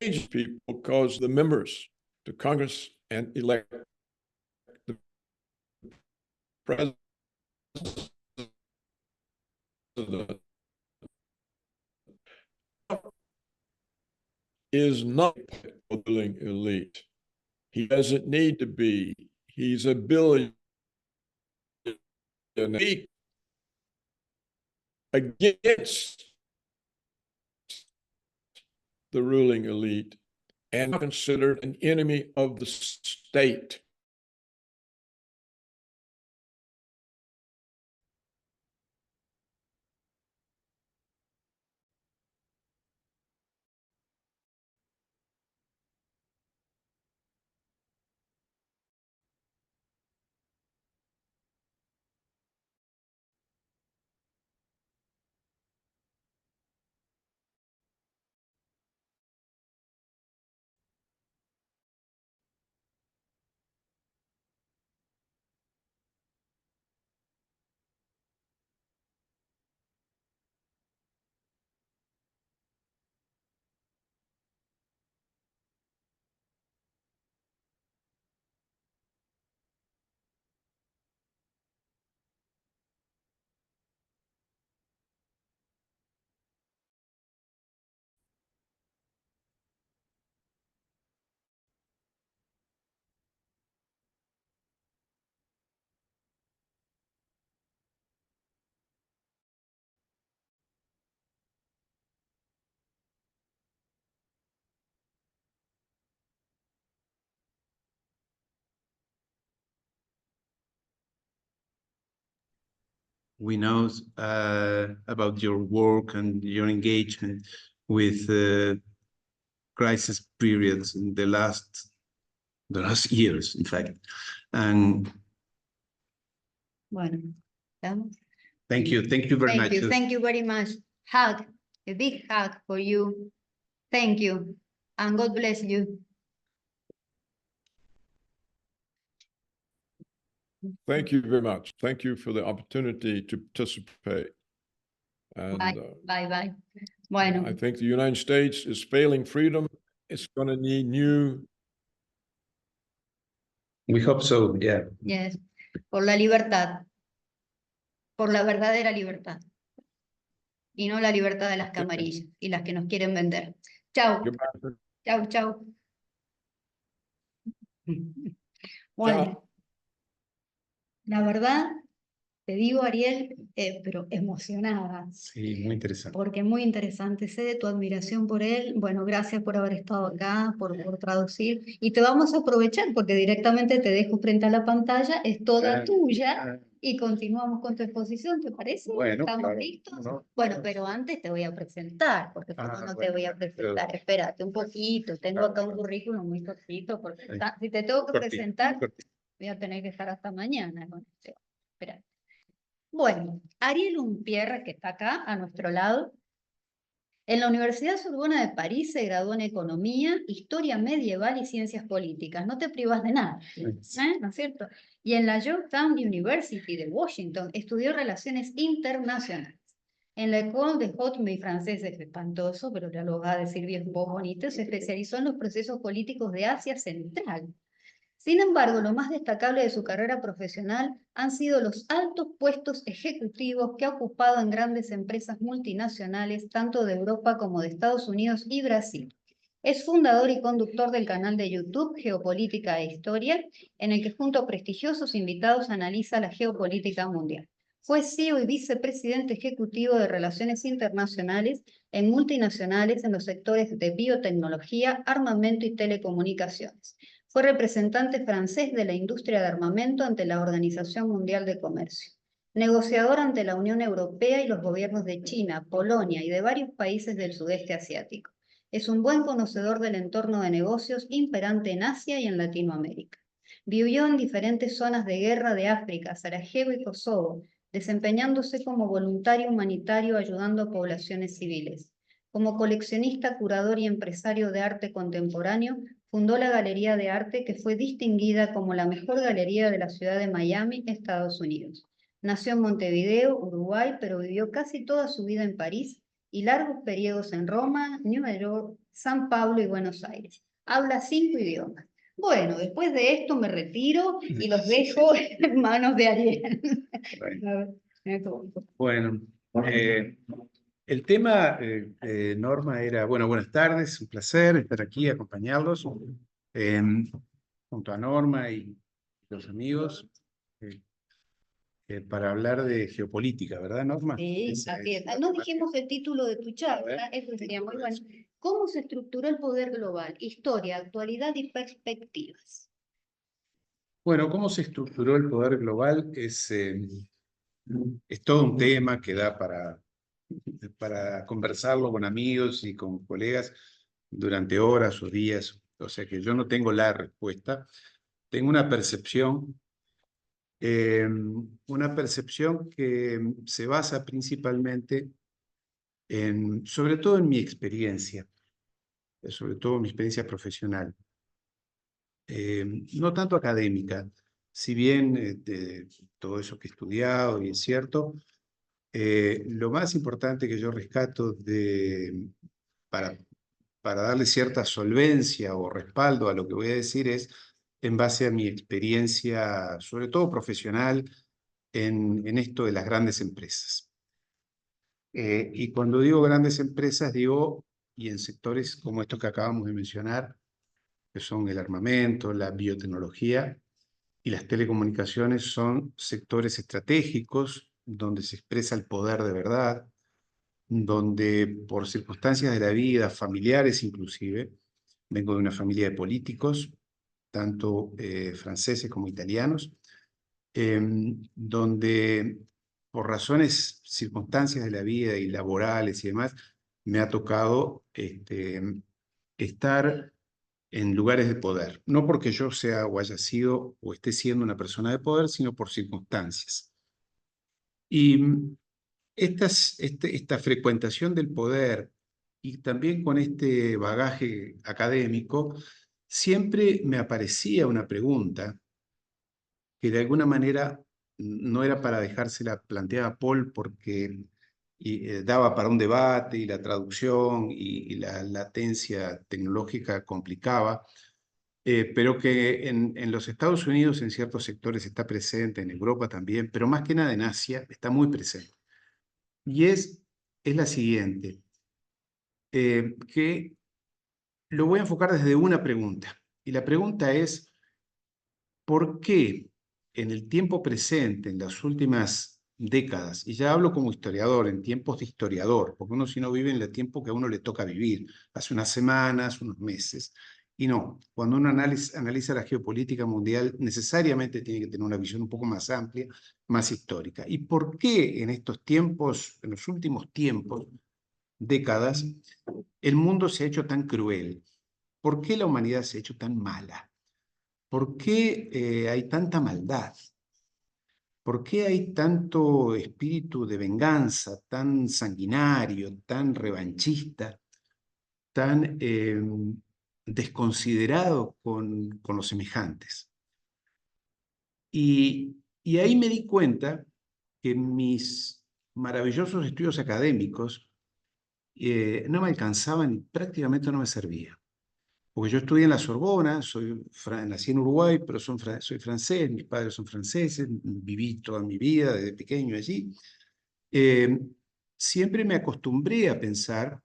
people, because the members to Congress and elect the president is not a ruling elite. He doesn't need to be. He's a billionaire against the ruling elite and considered an enemy of the state. We know about your work and your engagement with crisis periods in the last years, in fact. And Bueno, ¿estamos? thank you very much. Thank you very much. Hug, a big hug for you. Thank you, and God bless you. Thank you very much. Thank you for the opportunity to participate. And Bye. Bueno. I think the United States is failing freedom. It's going to need new. We hope so, yeah. Yes, por la libertad, por la verdadera libertad. Y no la libertad de las camarillas y las que nos quieren vender. Chau. Chau. Bueno, Chao. La verdad, te digo, Ariel, pero emocionada. Sí, muy interesante. Porque muy interesante, sé de tu admiración por él. Bueno, gracias por haber estado acá, por traducir. Y te vamos a aprovechar porque directamente te dejo frente a la pantalla, es toda tuya. Y continuamos con tu exposición, ¿te parece? Bueno, ¿Estamos claro, listos? no, Bueno, pero antes te voy a presentar, porque como no te voy a presentar, espérate un poquito, tengo acá un currículum muy cortito, porque si te tengo que presentar, voy a tener que estar hasta mañana con esto. Espérate. Bueno, Ariel Umpierre, que está acá a nuestro lado, en la Universidad Sorbona de París se graduó en Economía, Historia Medieval y Ciencias Políticas. No te privas de nada, ¿no es cierto? Y en la Georgetown University de Washington estudió Relaciones Internacionales. En la École de Haute, mi francés es espantoso, pero ya lo va a decir bien vos bonito, se especializó en los procesos políticos de Asia Central. Sin embargo, lo más destacable de su carrera profesional han sido los altos puestos ejecutivos que ha ocupado en grandes empresas multinacionales, tanto de Europa como de Estados Unidos y Brasil. Es fundador y conductor del canal de YouTube Geopolítica e Historia, en el que junto a prestigiosos invitados analiza la geopolítica mundial. Fue CEO y vicepresidente ejecutivo de Relaciones Internacionales en multinacionales en los sectores de biotecnología, armamento y telecomunicaciones. Fue representante francés de la industria de armamento ante la Organización Mundial de Comercio. Negociador ante la Unión Europea y los gobiernos de China, Polonia y de varios países del sudeste asiático. Es un buen conocedor del entorno de negocios imperante en Asia y en Latinoamérica. Vivió en diferentes zonas de guerra de África, Sarajevo y Kosovo, desempeñándose como voluntario humanitario ayudando a poblaciones civiles. Como coleccionista, curador y empresario de arte contemporáneo, fundó la Galería de Arte que fue distinguida como la mejor galería de la ciudad de Miami, Estados Unidos. Nació en Montevideo, Uruguay, pero vivió casi toda su vida en París y largos periodos en Roma, Nueva York, San Pablo y Buenos Aires. Habla 5 idiomas. Bueno, después de esto me retiro y los dejo en manos de Ariel. Bueno, el tema, Norma, era, bueno, buenas tardes, un placer estar aquí, acompañarlos, junto a Norma y los amigos, para hablar de geopolítica, ¿verdad, Norma? Sí, así es. No dijimos el título de tu charla, eso sería muy bueno. ¿Cómo se estructuró el poder global? Historia, actualidad y perspectivas. Bueno, ¿cómo se estructuró el poder global? Es todo un tema que da para conversarlo con amigos y con colegas durante horas o días. O sea que yo no tengo la respuesta. Tengo una percepción que se basa principalmente sobre todo en mi experiencia, sobre todo en mi experiencia profesional. No tanto académica, si bien todo eso que he estudiado y es cierto, lo más importante que yo rescato para darle cierta solvencia o respaldo a lo que voy a decir es en base a mi experiencia, sobre todo profesional, en esto de las grandes empresas. Y cuando digo grandes empresas, digo, y en sectores como estos que acabamos de mencionar, que son el armamento, la biotecnología y las telecomunicaciones, son sectores estratégicos donde se expresa el poder de verdad, donde por circunstancias de la vida, familiares inclusive, vengo de una familia de políticos, tanto franceses como italianos, donde por razones, circunstancias de la vida y laborales y demás, me ha tocado estar en lugares de poder. No porque yo sea o haya sido o esté siendo una persona de poder, sino por circunstancias. Y esta frecuentación del poder y también con este bagaje académico, siempre me aparecía una pregunta que de alguna manera no era para dejársela planteada a Paul porque daba para un debate y la traducción y la latencia tecnológica complicaba, pero que en los Estados Unidos en ciertos sectores está presente, en Europa también, pero más que nada en Asia está muy presente. Y es la siguiente, que lo voy a enfocar desde una pregunta. Y la pregunta es, ¿por qué en el tiempo presente, en las últimas décadas, y ya hablo como historiador, en tiempos de historiador, porque uno si no vive en el tiempo que a uno le toca vivir, hace unas semanas, unos meses, y no, cuando uno analiza la geopolítica mundial, necesariamente tiene que tener una visión un poco más amplia, más histórica. ¿Y por qué en estos tiempos, en los últimos tiempos, décadas, el mundo se ha hecho tan cruel? ¿Por qué la humanidad se ha hecho tan mala? ¿Por qué hay tanta maldad? ¿Por qué hay tanto espíritu de venganza, tan sanguinario, tan revanchista, tan desconsiderado con los semejantes? Y ahí me di cuenta que mis maravillosos estudios académicos no me alcanzaban y prácticamente no me servían. Porque yo estudié en la Sorbona, nací en Uruguay, pero soy francés, mis padres son franceses, viví toda mi vida desde pequeño allí. Siempre me acostumbré a pensar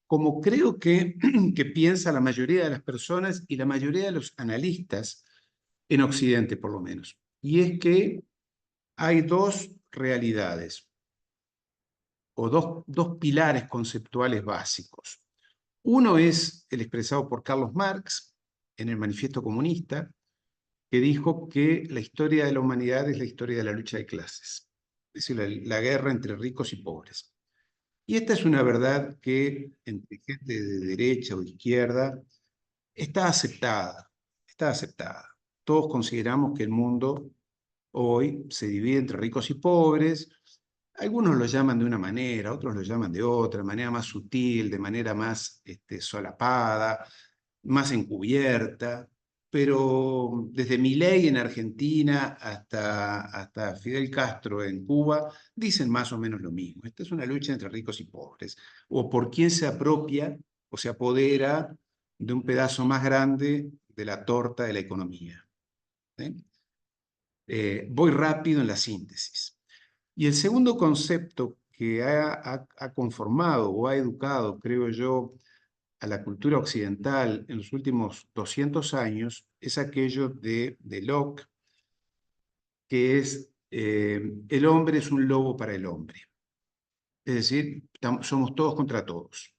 como creo que piensa la mayoría de las personas y la mayoría de los analistas en Occidente, por lo menos. Y es que hay dos realidades o dos pilares conceptuales básicos. Uno es el expresado por Carlos Marx en el Manifiesto Comunista, que dijo que la historia de la humanidad es la historia de la lucha de clases, es decir, la guerra entre ricos y pobres. Y esta es una verdad que entre gente de derecha o de izquierda está aceptada, está aceptada. Todos consideramos que el mundo hoy se divide entre ricos y pobres. Algunos lo llaman de una manera, otros lo llaman de otra, de manera más sutil, de manera más solapada, más encubierta. Pero desde Milei en Argentina hasta Fidel Castro en Cuba dicen más o menos lo mismo. Esta es una lucha entre ricos y pobres, o por quién se apropia o se apodera de un pedazo más grande de la torta de la economía. Voy rápido en la síntesis. Y el segundo concepto que ha conformado o ha educado, creo yo, a la cultura occidental en los últimos 200 años es aquello de Locke, que es el hombre es un lobo para el hombre. Es decir, somos todos contra todos.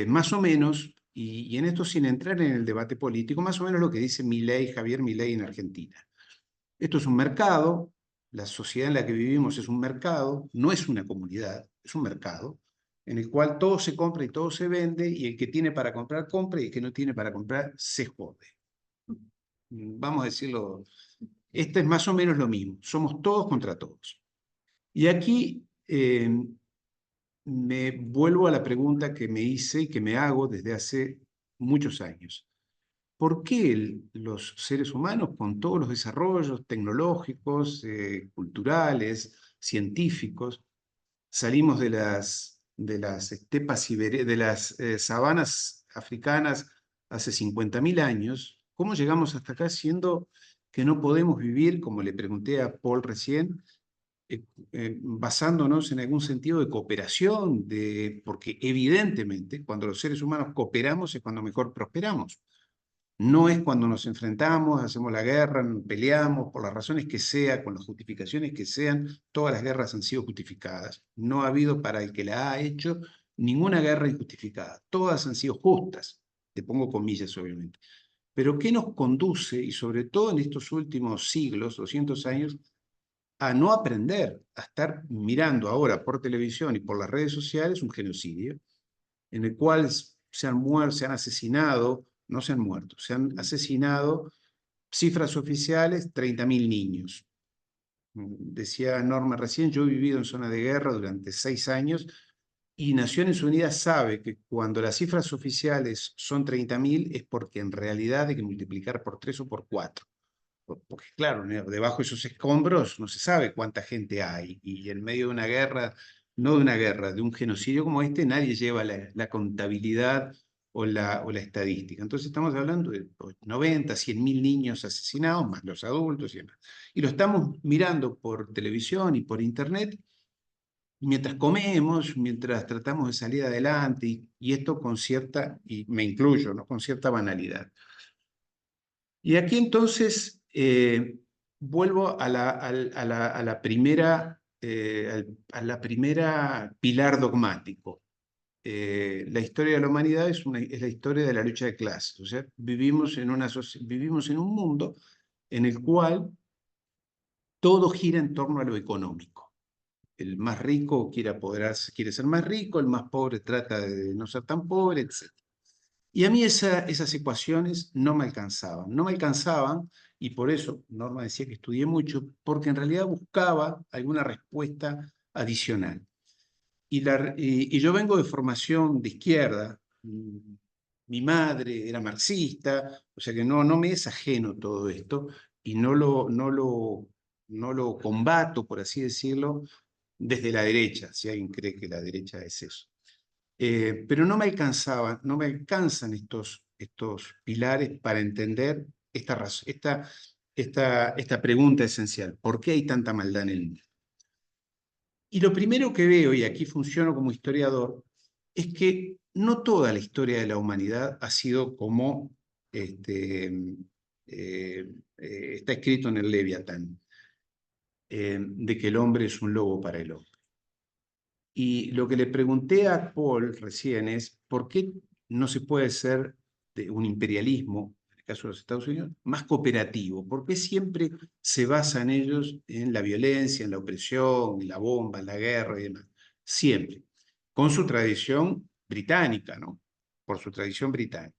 Más o menos, y en esto sin entrar en el debate político, más o menos lo que dice Javier Milei en Argentina. Esto es un mercado, la sociedad en la que vivimos es un mercado, no es una comunidad, es un mercado, en el cual todo se compra y todo se vende, y el que tiene para comprar, compra, y el que no tiene para comprar, se jode. Vamos a decirlo, este es más o menos lo mismo, somos todos contra todos. Y aquí me vuelvo a la pregunta que me hice y que me hago desde hace muchos años. ¿Por qué los seres humanos, con todos los desarrollos tecnológicos, culturales, científicos, salimos de las estepas de las sabanas africanas hace 50.000 años? ¿Cómo llegamos hasta acá siendo que no podemos vivir, como le pregunté a Paul recién, basándonos en algún sentido de cooperación, porque evidentemente cuando los seres humanos cooperamos es cuando mejor prosperamos? No es cuando nos enfrentamos, hacemos la guerra, peleamos, por las razones que sea, con las justificaciones que sean. Todas las guerras han sido justificadas. No ha habido para el que la ha hecho ninguna guerra injustificada. Todas han sido justas. Te pongo comillas, obviamente. Pero ¿qué nos conduce, y sobre todo en estos últimos siglos, 200 años, a no aprender, a estar mirando ahora por televisión y por las redes sociales un genocidio en el cual se han muerto, se han asesinado, no se han muerto, se han asesinado, cifras oficiales, 30.000 niños? Decía Norma recién, yo he vivido en zona de guerra durante 6 años y Naciones Unidas sabe que cuando las cifras oficiales son 30.000 es porque en realidad hay que multiplicar por 3 o por 4. Porque claro, debajo de esos escombros no se sabe cuánta gente hay, y en medio de una guerra, no de una guerra, de un genocidio como este, nadie lleva la contabilidad o la estadística. Entonces estamos hablando de 90, 100.000 niños asesinados, más los adultos y demás. Y lo estamos mirando por televisión y por internet, mientras comemos, mientras tratamos de salir adelante, y esto con cierta, y me incluyo, ¿no?, con cierta banalidad. Y aquí entonces vuelvo a la primera pilar dogmático. La historia de la humanidad es la historia de la lucha de clases. O sea, vivimos en un mundo en el cual todo gira en torno a lo económico. El más rico quiere ser más rico, el más pobre trata de no ser tan pobre, etc. Y a mí esas ecuaciones no me alcanzaban, y por eso Norma decía que estudié mucho, porque en realidad buscaba alguna respuesta adicional. Y yo vengo de formación de izquierda, mi madre era marxista, o sea que no me es ajeno todo esto, y no lo combato, por así decirlo, desde la derecha, si alguien cree que la derecha es eso. Pero no me alcanzan estos pilares para entender esta pregunta esencial. ¿Por qué hay tanta maldad en el mundo? Y lo primero que veo, y aquí funciono como historiador, es que no toda la historia de la humanidad ha sido como está escrito en el Leviatán, de que el hombre es un lobo para el hombre. Y lo que le pregunté a Paul recién es, ¿por qué no se puede ser de un imperialismo, en el caso de los Estados Unidos, más cooperativo? ¿Por qué siempre se basan ellos en la violencia, en la opresión, en la bomba, en la guerra y demás? Siempre. Con su tradición británica, ¿no? Por su tradición británica.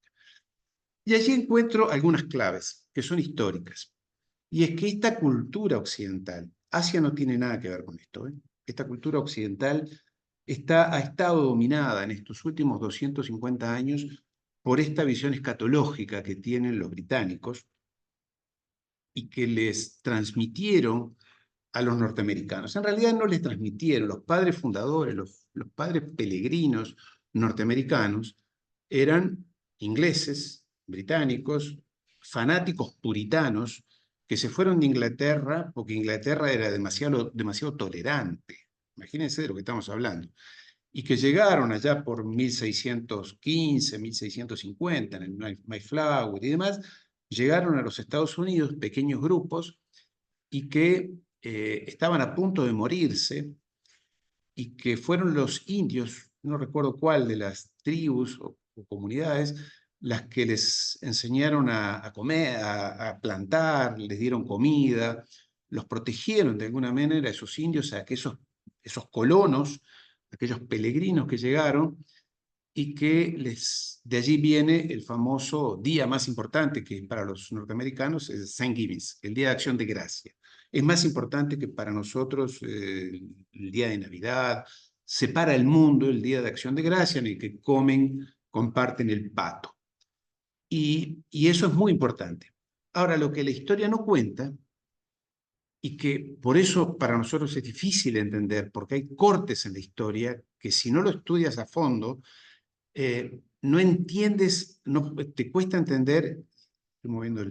Y allí encuentro algunas claves que son históricas. Y es que esta cultura occidental, Asia no tiene nada que ver con esto, ¿eh? Esta cultura occidental ha estado dominada en estos últimos 250 años por esta visión escatológica que tienen los británicos y que les transmitieron a los norteamericanos. En realidad no les transmitieron, los padres fundadores, los padres peregrinos norteamericanos eran ingleses, británicos, fanáticos puritanos que se fueron de Inglaterra porque Inglaterra era demasiado tolerante. Imagínense de lo que estamos hablando. Y que llegaron allá por 1615, 1650, en el Mayflower y demás, llegaron a los Estados Unidos pequeños grupos y que estaban a punto de morirse y que fueron los indios, no recuerdo cuál de las tribus o comunidades, las que les enseñaron a comer, a plantar, les dieron comida, los protegieron de alguna manera, esos indios, a que esos colonos, aquellos peregrinos que llegaron, y que de allí viene el famoso día más importante que para los norteamericanos es Thanksgiving, el Día de Acción de Gracia. Es más importante que para nosotros el Día de Navidad. Separa el mundo el Día de Acción de Gracia en el que comparten el pato. Y eso es muy importante. Ahora, lo que la historia no cuenta, y que por eso para nosotros es difícil entender, porque hay cortes en la historia que si no lo estudias a fondo, no entiendes, te cuesta entender, estoy moviendo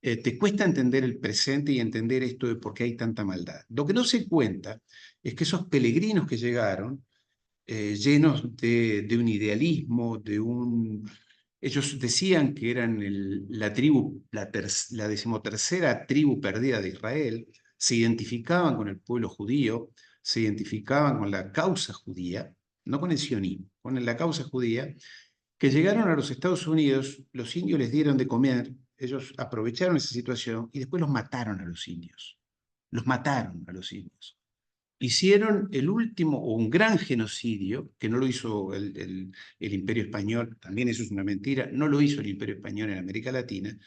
te cuesta entender el presente y entender esto de por qué hay tanta maldad. Lo que no se cuenta es que esos peregrinos que llegaron, llenos de un idealismo, ellos decían que eran la decimotercera tribu perdida de Israel, se identificaban con el pueblo judío, se identificaban con la causa judía, no con el sionismo, con la causa judía, que llegaron a los Estados Unidos, los indios les dieron de comer, ellos aprovecharon esa situación y después los mataron a los indios. Los mataron a los indios. Hicieron el último o un gran genocidio, que no lo hizo el Imperio Español, también eso es una mentira, no lo hizo el Imperio Español en América Latina,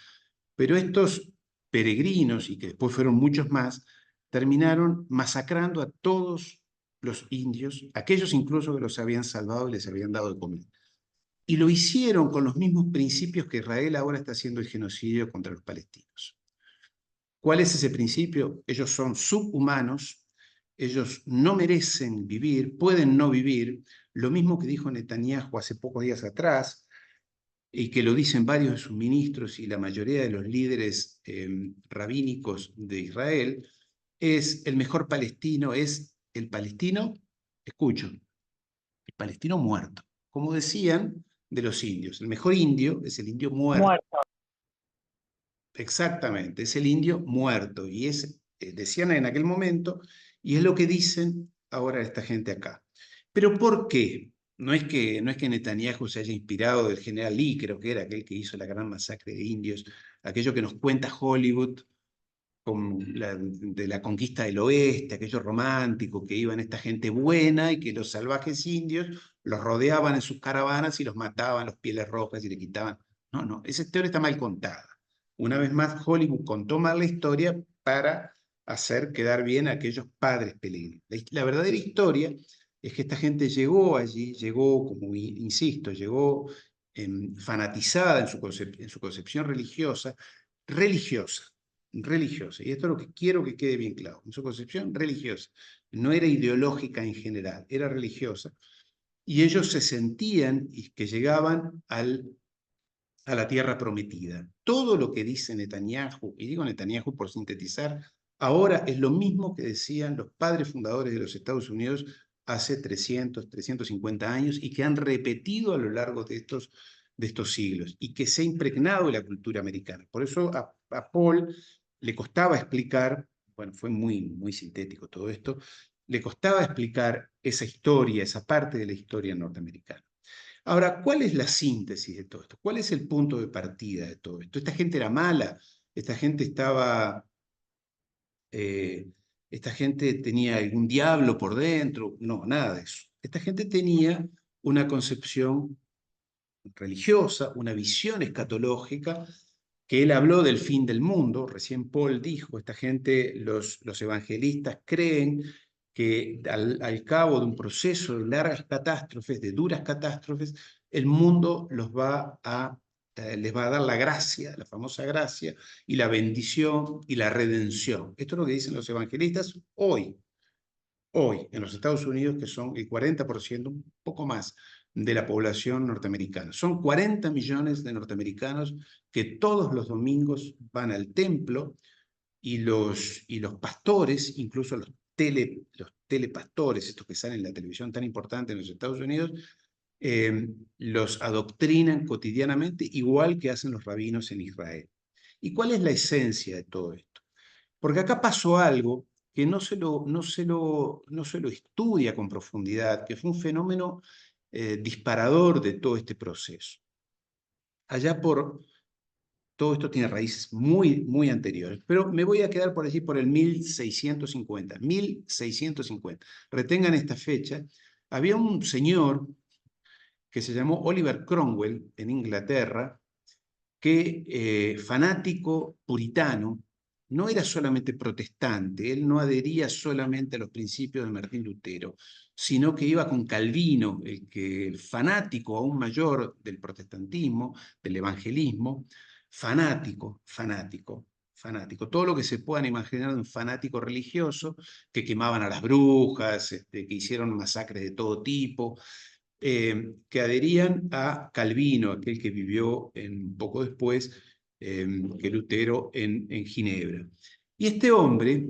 pero estos peregrinos, y que después fueron muchos más, terminaron masacrando a todos los indios, aquellos incluso que los habían salvado y les habían dado de comer. Y lo hicieron con los mismos principios que Israel ahora está haciendo el genocidio contra los palestinos. ¿Cuál es ese principio? Ellos son subhumanos, ellos no merecen vivir, pueden no vivir, lo mismo que dijo Netanyahu hace pocos días atrás, y que lo dicen varios de sus ministros y la mayoría de los líderes rabínicos de Israel, es el mejor palestino, es el palestino, escucho, el palestino muerto. Como decían de los indios, el mejor indio es el indio muerto. Exactamente, es el indio muerto. Y decían en aquel momento, y es lo que dicen ahora esta gente acá. ¿Pero por qué? No es que Netanyahu se haya inspirado del general Lee, creo que era aquel que hizo la gran masacre de indios, aquello que nos cuenta Hollywood de la conquista del oeste, aquello romántico, que iban esta gente buena y que los salvajes indios los rodeaban en sus caravanas y los mataban, los pieles rojas y le quitaban. No, esa historia está mal contada. Una vez más, Hollywood contó mal la historia para hacer quedar bien a aquellos padres peregrinos. La verdadera historia es que esta gente llegó allí, llegó, como insisto, llegó fanatizada en su concepción religiosa, religiosa. Y esto es lo que quiero que quede bien claro. Su concepción religiosa. No era ideológica en general, era religiosa. Y ellos se sentían que llegaban a la tierra prometida. Todo lo que dice Netanyahu, y digo Netanyahu por sintetizar, ahora es lo mismo que decían los padres fundadores de los Estados Unidos hace 300, 350 años y que han repetido a lo largo de estos siglos y que se ha impregnado en la cultura americana. Por eso a Paul le costaba explicar, bueno, fue muy sintético todo esto, le costaba explicar esa historia, esa parte de la historia norteamericana. Ahora, ¿cuál es la síntesis de todo esto? ¿Cuál es el punto de partida de todo esto? ¿Esta gente era mala? ¿Esta gente esta gente tenía algún diablo por dentro? No, nada de eso. Esta gente tenía una concepción religiosa, una visión escatológica, que él habló del fin del mundo. Recién Paul dijo, esta gente, los evangelistas creen que al cabo de un proceso de largas catástrofes, de duras catástrofes, el mundo les va a dar la gracia, la famosa gracia, y la bendición y la redención. Esto es lo que dicen los evangelistas hoy en los Estados Unidos, que son el 40%, un poco más, de la población norteamericana. Son 40 millones de norteamericanos que todos los domingos van al templo y los pastores, incluso los telepastores, estos que salen en la televisión tan importante en los Estados Unidos, los adoctrinan cotidianamente, igual que hacen los rabinos en Israel. ¿Y cuál es la esencia de todo esto? Porque acá pasó algo que no se lo estudia con profundidad, que fue un fenómeno disparador de todo este proceso. Todo esto tiene raíces muy anteriores, pero me voy a quedar por allí por el 1650. 1650. Retengan esta fecha. Había un señor que se llamó Oliver Cromwell en Inglaterra, que fanático puritano, no era solamente protestante, él no adhería solamente a los principios de Martín Lutero, sino que iba con Calvino, el fanático aún mayor del protestantismo, del evangelismo, fanático. Todo lo que se puedan imaginar de un fanático religioso, que quemaban a las brujas, que hicieron masacres de todo tipo, que adherían a Calvino, aquel que vivió poco después que Lutero en Ginebra. Y este hombre,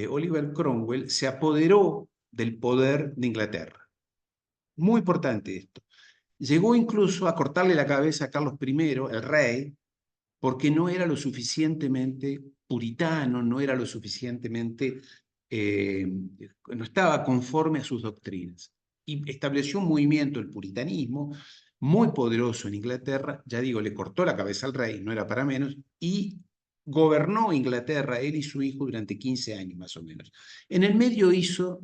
Oliver Cromwell, se apoderó del poder de Inglaterra. Muy importante esto. Llegó incluso a cortarle la cabeza a Carlos I, el rey, porque no era lo suficientemente puritano, no era lo suficientemente, no estaba conforme a sus doctrinas. Y estableció un movimiento, el puritanismo, muy poderoso en Inglaterra. Ya digo, le cortó la cabeza al rey, no era para menos, y gobernó Inglaterra, él y su hijo, durante 15 años más o menos. En el medio hizo,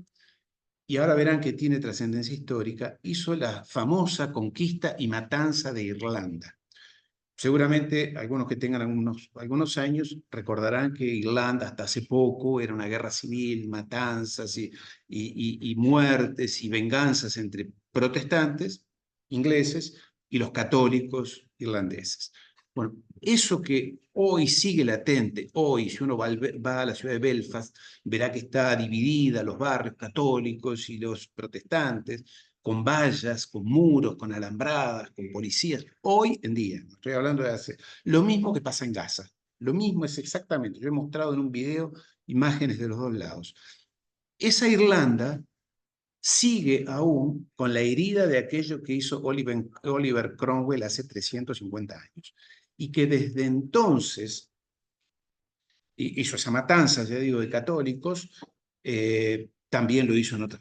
y ahora verán que tiene trascendencia histórica, hizo la famosa conquista y matanza de Irlanda. Seguramente algunos que tengan algunos años recordarán que Irlanda hasta hace poco era una guerra civil, matanzas y muertes y venganzas entre protestantes ingleses y los católicos irlandeses. Bueno, eso que hoy sigue latente, hoy si uno va a la ciudad de Belfast, verá que está dividida los barrios católicos y los protestantes, con vallas, con muros, con alambradas, con policías. Hoy en día, estoy hablando de hace, lo mismo que pasa en Gaza. Lo mismo es exactamente, yo he mostrado en un video imágenes de los dos lados. Esa Irlanda sigue aún con la herida de aquello que hizo Oliver Cromwell hace 350 años. Y que desde entonces hizo esa matanza, ya digo, de católicos, también lo hizo en otras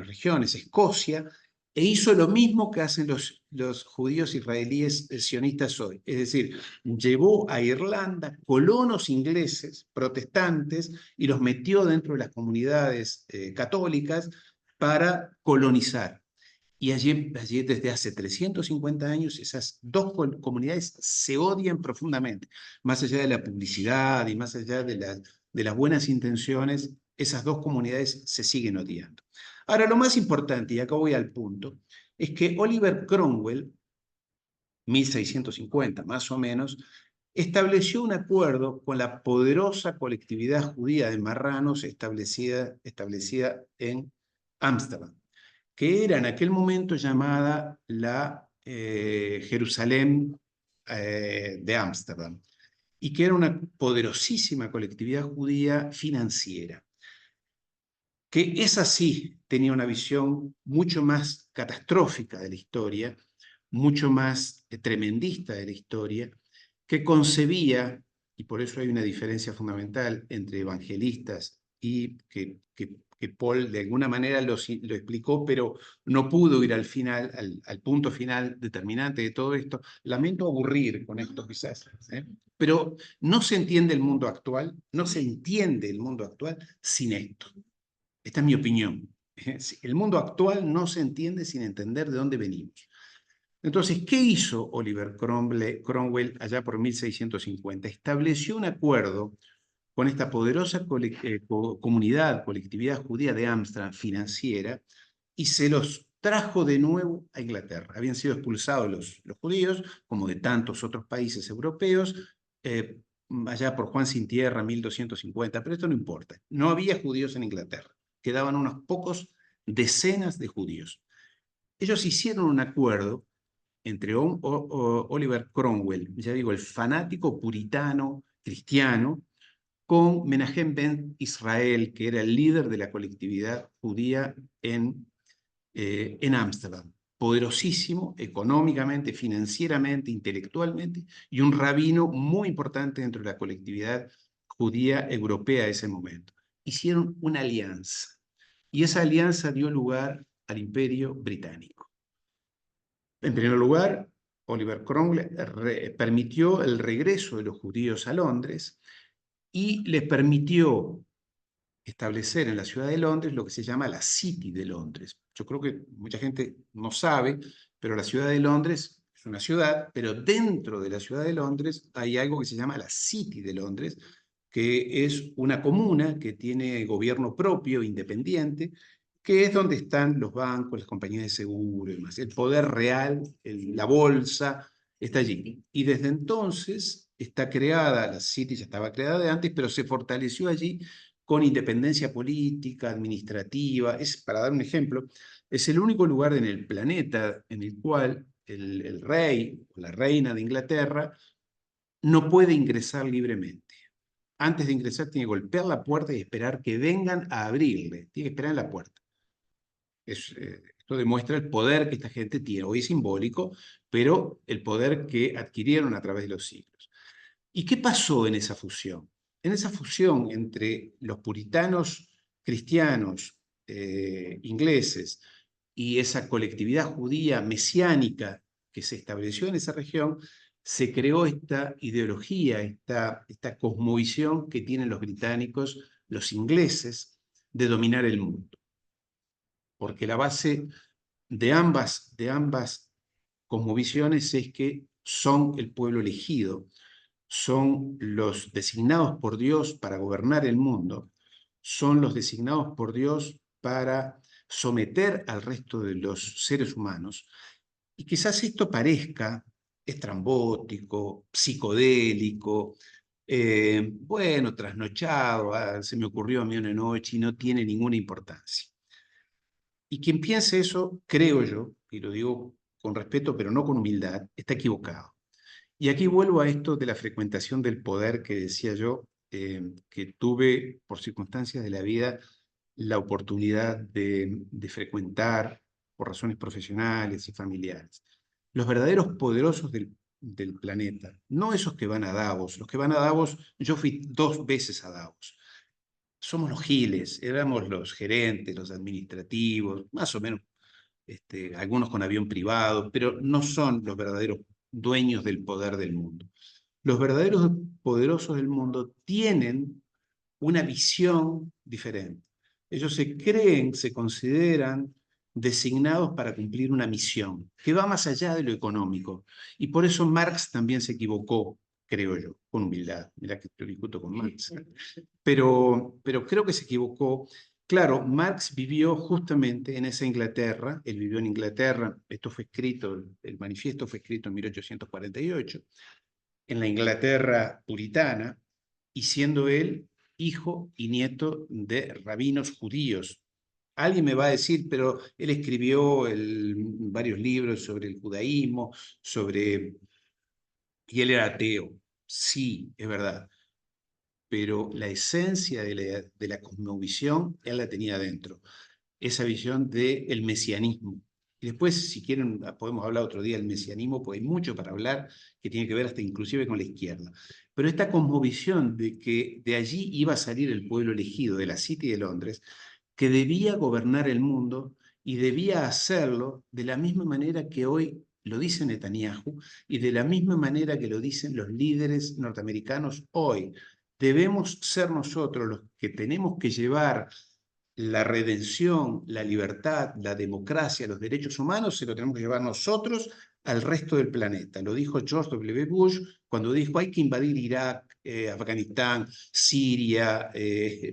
regiones, Escocia, e hizo lo mismo que hacen los judíos israelíes sionistas hoy. Es decir, llevó a Irlanda colonos ingleses, protestantes, y los metió dentro de las comunidades católicas para colonizar. Y allí desde hace 350 años esas dos comunidades se odian profundamente. Más allá de la publicidad y más allá de las buenas intenciones, esas dos comunidades se siguen odiando. Ahora, lo más importante, y acá voy al punto, es que Oliver Cromwell, 1650 más o menos, estableció un acuerdo con la poderosa colectividad judía de marranos establecida en Ámsterdam, que era en aquel momento llamada la Jerusalén de Ámsterdam, y que era una poderosísima colectividad judía financiera, que esa sí tenía una visión mucho más catastrófica de la historia, mucho más tremendista de la historia, que concebía, y por eso hay una diferencia fundamental entre evangelistas y que Paul de alguna manera lo explicó, pero no pudo ir al final, al punto final determinante de todo esto. Lamento aburrir con esto quizás, pero no se entiende el mundo actual, no se entiende el mundo actual sin esto. Esta es mi opinión. El mundo actual no se entiende sin entender de dónde venimos. Entonces, ¿qué hizo Oliver Cromwell allá por 1650? Estableció un acuerdo con esta poderosa comunidad, colectividad judía de Ámsterdam financiera, y se los trajo de nuevo a Inglaterra. Habían sido expulsados los judíos, como de tantos otros países europeos, allá por Juan Sin Tierra, 1250, pero esto no importa. No había judíos en Inglaterra. Quedaban unos pocos decenas de judíos. Ellos hicieron un acuerdo entre Oliver Cromwell, ya digo, el fanático puritano cristiano, con Menahem Ben Israel, que era el líder de la colectividad judía en Ámsterdam, poderosísimo económicamente, financieramente, intelectualmente, y un rabino muy importante dentro de la colectividad judía europea de ese momento. Hicieron una alianza, y esa alianza dio lugar al Imperio Británico. En primer lugar, Oliver Cromwell permitió el regreso de los judíos a Londres y les permitió establecer en la ciudad de Londres lo que se llama la City de Londres. Yo creo que mucha gente no sabe, pero la ciudad de Londres es una ciudad, pero dentro de la ciudad de Londres hay algo que se llama la City de Londres, que es una comuna que tiene gobierno propio, independiente, que es donde están los bancos, las compañías de seguro y demás. El poder real, la bolsa, está allí. Y desde entonces está creada, la City ya estaba creada de antes, pero se fortaleció allí con independencia política, administrativa. Para dar un ejemplo, es el único lugar en el planeta en el cual el rey o la reina de Inglaterra no puede ingresar libremente. Antes de ingresar tiene que golpear la puerta y esperar que vengan a abrirle. Tiene que esperar en la puerta. Esto demuestra el poder que esta gente tiene. Hoy es simbólico, pero el poder que adquirieron a través de los siglos. ¿Y qué pasó en esa fusión? En esa fusión entre los puritanos cristianos ingleses y esa colectividad judía mesiánica que se estableció en esa región, se creó esta ideología, esta cosmovisión que tienen los británicos, los ingleses, de dominar el mundo. Porque la base de ambas cosmovisiones es que son el pueblo elegido, son los designados por Dios para gobernar el mundo, son los designados por Dios para someter al resto de los seres humanos. Y quizás esto parezca estrambótico, psicodélico, bueno, trasnochado, se me ocurrió a mí una noche y no tiene ninguna importancia. Y quien piense eso, creo yo, y lo digo con respeto pero no con humildad, está equivocado. Y aquí vuelvo a esto de la frecuentación del poder que decía yo, que tuve por circunstancias de la vida la oportunidad de frecuentar por razones profesionales y familiares. Los verdaderos poderosos del planeta, no esos que van a Davos. Los que van a Davos, yo fui 2 veces a Davos. Somos los giles, éramos los gerentes, los administrativos, más o menos, algunos con avión privado, pero no son los verdaderos dueños del poder del mundo. Los verdaderos poderosos del mundo tienen una visión diferente. Ellos se consideran designados para cumplir una misión que va más allá de lo económico. Y por eso Marx también se equivocó, creo yo, con humildad. Mirá que lo discuto con Marx. Pero creo que se equivocó. Claro, Marx vivió justamente en esa Inglaterra, él vivió en Inglaterra, esto fue escrito, el manifiesto fue escrito en 1848, en la Inglaterra puritana, y siendo él hijo y nieto de rabinos judíos. Alguien me va a decir, pero él escribió varios libros sobre el judaísmo, y él era ateo. Sí, es verdad. Pero la esencia de la cosmovisión, él la tenía dentro. Esa visión del mesianismo. Y después, si quieren, podemos hablar otro día del mesianismo, porque hay mucho para hablar que tiene que ver hasta inclusive con la izquierda. Pero esta cosmovisión de que de allí iba a salir el pueblo elegido, de la City de Londres, que debía gobernar el mundo y debía hacerlo de la misma manera que hoy lo dice Netanyahu y de la misma manera que lo dicen los líderes norteamericanos hoy. Debemos ser nosotros los que tenemos que llevar la redención, la libertad, la democracia, los derechos humanos, se lo tenemos que llevar nosotros al resto del planeta. Lo dijo George W. Bush cuando dijo hay que invadir Irak, Afganistán, Siria,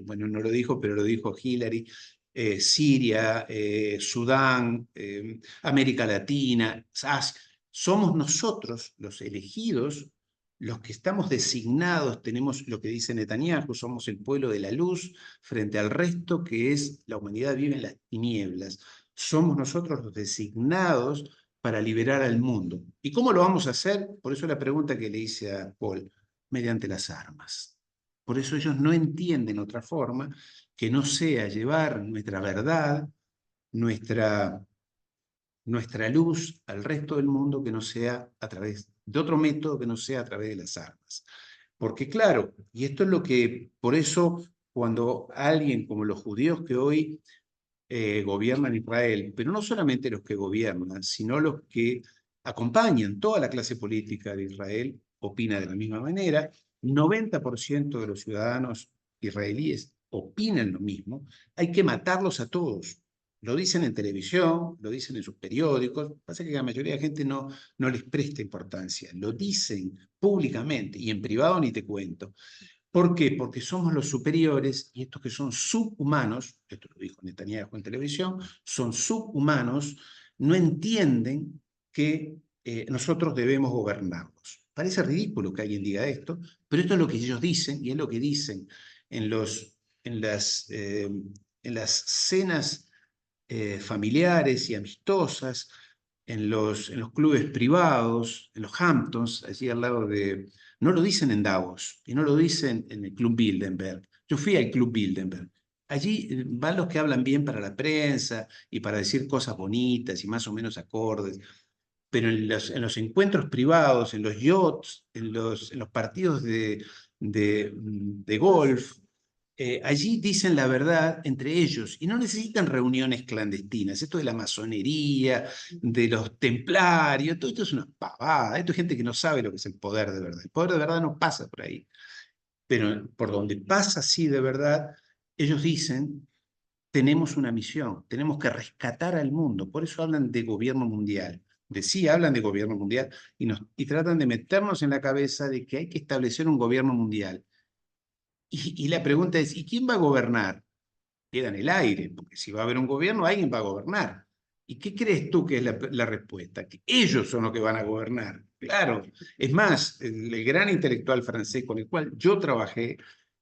bueno, no lo dijo, pero lo dijo Hillary, Siria, Sudán, América Latina, somos nosotros los elegidos, los que estamos designados, tenemos lo que dice Netanyahu, somos el pueblo de la luz frente al resto que es la humanidad vive en las tinieblas. Somos nosotros los designados para liberar al mundo. ¿Y cómo lo vamos a hacer? Por eso la pregunta que le hice a Paul, mediante las armas. Por eso ellos no entienden otra forma que no sea llevar nuestra verdad, nuestra luz al resto del mundo, que no sea a través de otro método, que no sea a través de las armas. Porque claro, y esto es lo que, por eso cuando alguien como los judíos que hoy gobiernan Israel, pero no solamente los que gobiernan, sino los que acompañan toda la clase política de Israel, opina de la misma manera, 90% de los ciudadanos israelíes opinan lo mismo, hay que matarlos a todos. Lo dicen en televisión, lo dicen en sus periódicos, pasa que la mayoría de la gente no les presta importancia, lo dicen públicamente y en privado ni te cuento. ¿Por qué? Porque somos los superiores y estos que son subhumanos, esto lo dijo Netanyahu en televisión, son subhumanos, no entienden que nosotros debemos gobernarlos. Parece ridículo que alguien diga esto, pero esto es lo que ellos dicen y es lo que dicen en las cenas familiares y amistosas, en los clubes privados, en los Hamptons, allí al lado de... No lo dicen en Davos y no lo dicen en el Club Bilderberg. Yo fui al Club Bilderberg. Allí van los que hablan bien para la prensa y para decir cosas bonitas y más o menos acordes. Pero en los encuentros privados, en los yachts, en los partidos de golf, allí dicen la verdad entre ellos y no necesitan reuniones clandestinas. Esto de la masonería, de los templarios, todo esto es una pavada. Esto es gente que no sabe lo que es el poder de verdad. El poder de verdad no pasa por ahí. Pero por donde pasa sí de verdad, ellos dicen, tenemos una misión, tenemos que rescatar al mundo. Por eso hablan de gobierno mundial. Sí hablan de gobierno mundial y tratan de meternos en la cabeza de que hay que establecer un gobierno mundial. Y la pregunta es, ¿y quién va a gobernar? Queda en el aire, porque si va a haber un gobierno, alguien va a gobernar. ¿Y qué crees tú que es la respuesta? Que ellos son los que van a gobernar. Claro, es más, el gran intelectual francés con el cual yo trabajé,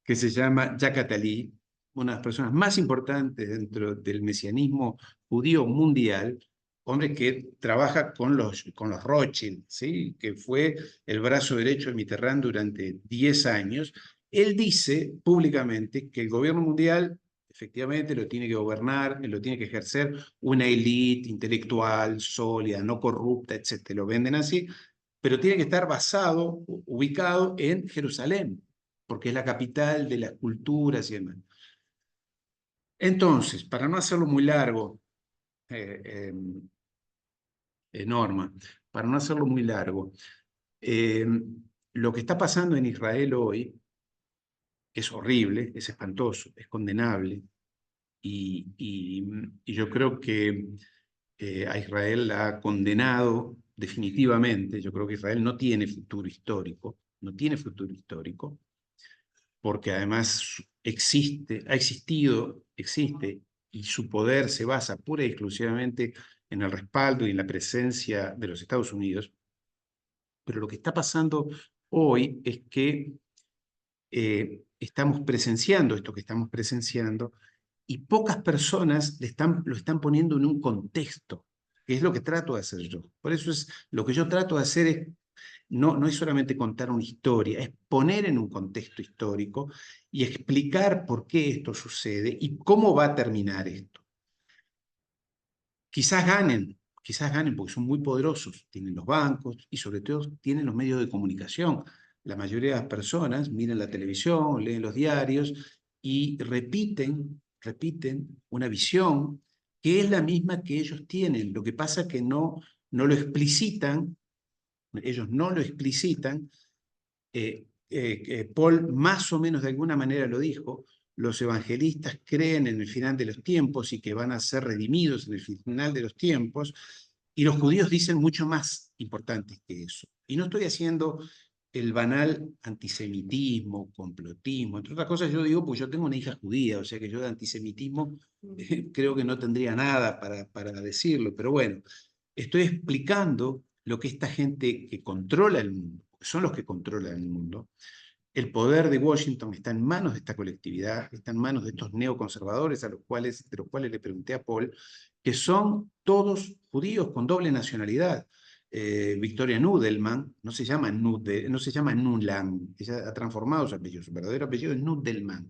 que se llama Jacques Attali, una de las personas más importantes dentro del mesianismo judío mundial, hombre que trabaja con los Rothschild, ¿sí? Que fue el brazo derecho de Mitterrand durante 10 años. Él dice públicamente que el gobierno mundial efectivamente lo tiene que gobernar, lo tiene que ejercer una élite intelectual, sólida, no corrupta, etc. Lo venden así, pero tiene que estar basado, ubicado en Jerusalén, porque es la capital de las culturas y demás. Entonces, para no hacerlo muy largo, Norma, para no hacerlo muy largo, lo que está pasando en Israel hoy es horrible, es espantoso, es condenable, y yo creo que a Israel la ha condenado definitivamente. Yo creo que Israel no tiene futuro histórico, no tiene futuro histórico, porque además existe, y su poder se basa pura y exclusivamente en el respaldo y en la presencia de los Estados Unidos. Pero lo que está pasando hoy es que estamos presenciando esto que estamos presenciando y pocas personas lo están poniendo en un contexto, que es lo que trato de hacer yo. Por eso es lo que yo trato de hacer es no es solamente contar una historia, es poner en un contexto histórico y explicar por qué esto sucede y cómo va a terminar esto. Quizás ganen porque son muy poderosos, tienen los bancos y sobre todo tienen los medios de comunicación. La mayoría de las personas miran la televisión, leen los diarios y repiten una visión que es la misma que ellos tienen. Lo que pasa es que no lo explicitan, ellos no lo explicitan. Paul más o menos de alguna manera lo dijo: los evangelistas creen en el final de los tiempos y que van a ser redimidos en el final de los tiempos, y los judíos dicen mucho más importante que eso. Y no estoy haciendo el banal antisemitismo, complotismo, entre otras cosas yo digo, pues yo tengo una hija judía, o sea que yo de antisemitismo creo que no tendría nada para decirlo, pero bueno, estoy explicando lo que esta gente que controla el mundo, son los que controlan el mundo. El poder de Washington está en manos de esta colectividad, está en manos de estos neoconservadores de los cuales le pregunté a Paul, que son todos judíos con doble nacionalidad. Victoria Nudelman no se llama Nuland, ella ha transformado su apellido, su verdadero apellido es Nudelman.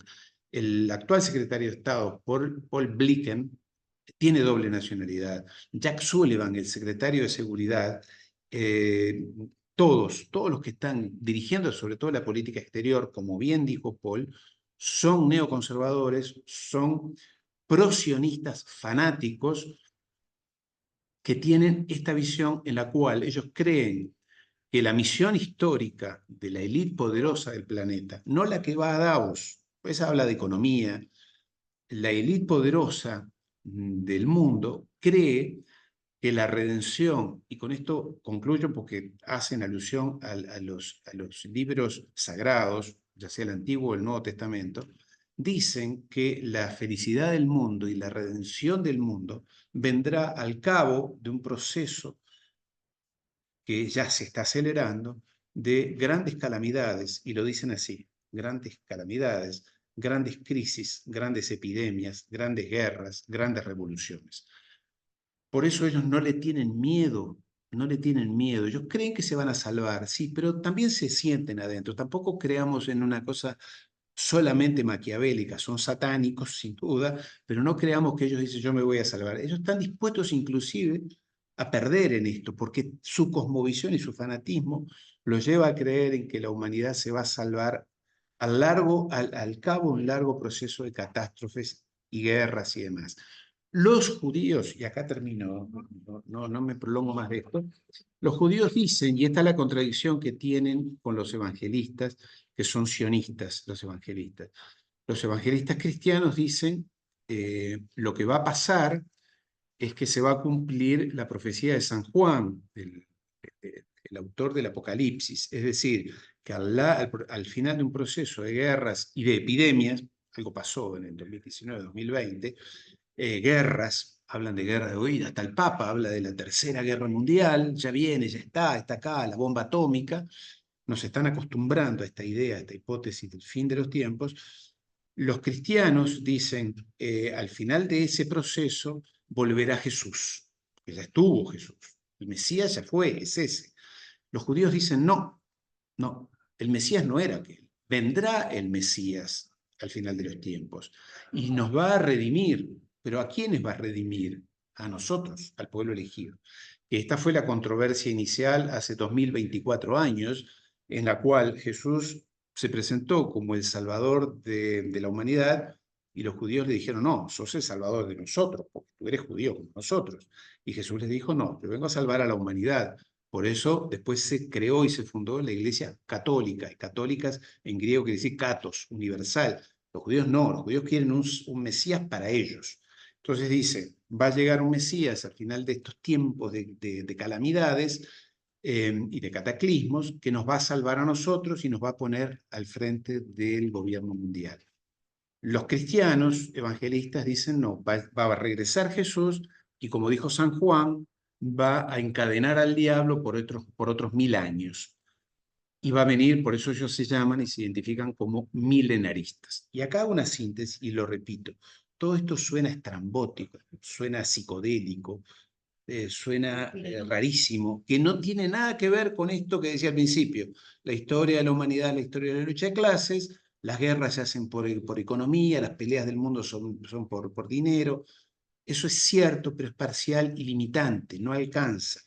El actual secretario de Estado, Paul Blicken, tiene doble nacionalidad. Jack Sullivan, el secretario de Seguridad, todos los que están dirigiendo sobre todo la política exterior, como bien dijo Paul, son neoconservadores, son prosionistas fanáticos que tienen esta visión en la cual ellos creen que la misión histórica de la élite poderosa del planeta, no la que va a Davos, pues habla de economía, la élite poderosa del mundo cree que la redención, y con esto concluyo porque hacen alusión a los libros sagrados, ya sea el Antiguo o el Nuevo Testamento, dicen que la felicidad del mundo y la redención del mundo vendrá al cabo de un proceso que ya se está acelerando de grandes calamidades, y lo dicen así: grandes calamidades, grandes crisis, grandes epidemias, grandes guerras, grandes revoluciones. Por eso ellos no le tienen miedo, no le tienen miedo. Ellos creen que se van a salvar, sí, pero también se sienten adentro. Tampoco creamos en una cosa solamente maquiavélica. Son satánicos, sin duda, pero no creamos que ellos dicen yo me voy a salvar. Ellos están dispuestos inclusive a perder en esto, porque su cosmovisión y su fanatismo los lleva a creer en que la humanidad se va a salvar al cabo de un largo proceso de catástrofes y guerras y demás. Los judíos, y acá termino, no me prolongo más de esto, los judíos dicen, y esta es la contradicción que tienen con los evangelistas, que son sionistas los evangelistas. Los evangelistas cristianos dicen, lo que va a pasar es que se va a cumplir la profecía de San Juan, el autor del Apocalipsis, es decir, que al final de un proceso de guerras y de epidemias, algo pasó en el 2019-2020, guerras, hablan de guerra de oída, hasta el Papa habla de la Tercera Guerra Mundial, ya viene, ya está acá, la bomba atómica. Nos están acostumbrando a esta idea, a esta hipótesis del fin de los tiempos. Los cristianos dicen, al final de ese proceso volverá Jesús, que ya estuvo Jesús, el Mesías ya fue, es ese. Los judíos dicen, no, el Mesías no era aquel, vendrá el Mesías al final de los tiempos y nos va a redimir. ¿Pero a quiénes va a redimir? A nosotros, al pueblo elegido. Esta fue la controversia inicial hace 2024 años, en la cual Jesús se presentó como el Salvador de la humanidad, y los judíos le dijeron, no, sos el Salvador de nosotros, porque tú eres judío como nosotros. Y Jesús les dijo, no, yo vengo a salvar a la humanidad. Por eso después se creó y se fundó la Iglesia Católica, y católicas en griego quiere decir katos, universal. Los judíos no, los judíos quieren un Mesías para ellos. Entonces dice, va a llegar un Mesías al final de estos tiempos de calamidades y de cataclismos, que nos va a salvar a nosotros y nos va a poner al frente del gobierno mundial. Los cristianos evangelistas dicen, no, va a regresar Jesús y, como dijo San Juan, va a encadenar al diablo por otros 1000 años. y va a venir, por eso ellos se llaman y se identifican como milenaristas. Y acá hago una síntesis y lo repito, todo esto suena estrambótico, suena psicodélico, suena rarísimo, que no tiene nada que ver con esto que decía al principio, la historia de la humanidad, la historia de la lucha de clases, las guerras se hacen por economía, las peleas del mundo son por dinero. Eso es cierto, pero es parcial y limitante, no alcanza.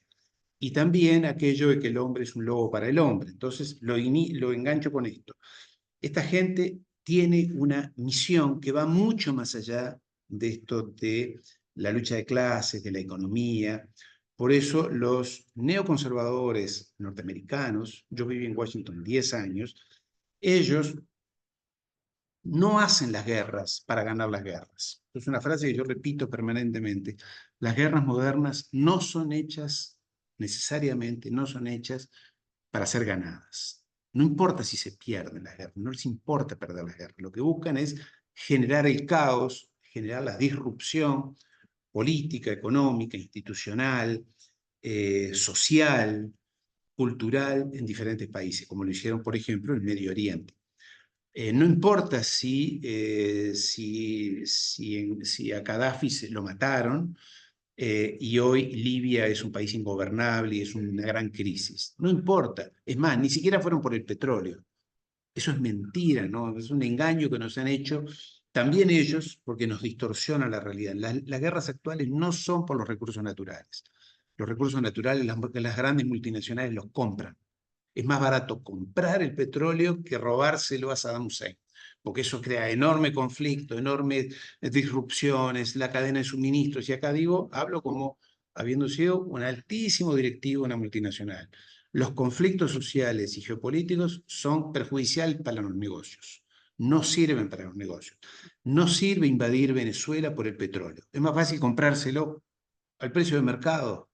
Y también aquello de que el hombre es un lobo para el hombre. Entonces lo engancho con esto. Esta gente tiene una misión que va mucho más allá de esto de la lucha de clases, de la economía. Por eso los neoconservadores norteamericanos, yo viví en Washington 10 años, ellos no hacen las guerras para ganar las guerras. Es una frase que yo repito permanentemente. Las guerras modernas no son hechas necesariamente, no son hechas para ser ganadas. No importa si se pierden las guerras, no les importa perder las guerras. Lo que buscan es generar el caos, generar la disrupción política, económica, institucional, social, cultural en diferentes países, como lo hicieron, por ejemplo, en Medio Oriente. No importa si a Gaddafi lo mataron y hoy Libia es un país ingobernable y es una gran crisis. No importa. Es más, ni siquiera fueron por el petróleo. Eso es mentira, ¿no? Es un engaño que nos han hecho también ellos porque nos distorsionan la realidad. Las guerras actuales no son por los recursos naturales. Los recursos naturales las grandes multinacionales los compran. Es más barato comprar el petróleo que robárselo a Saddam Hussein, porque eso crea enorme conflicto, enormes disrupciones, la cadena de suministros. Y acá hablo como habiendo sido un altísimo directivo de una multinacional. Los conflictos sociales y geopolíticos son perjudiciales para los negocios. No sirven para los negocios. No sirve invadir Venezuela por el petróleo. Es más fácil comprárselo al precio de mercado.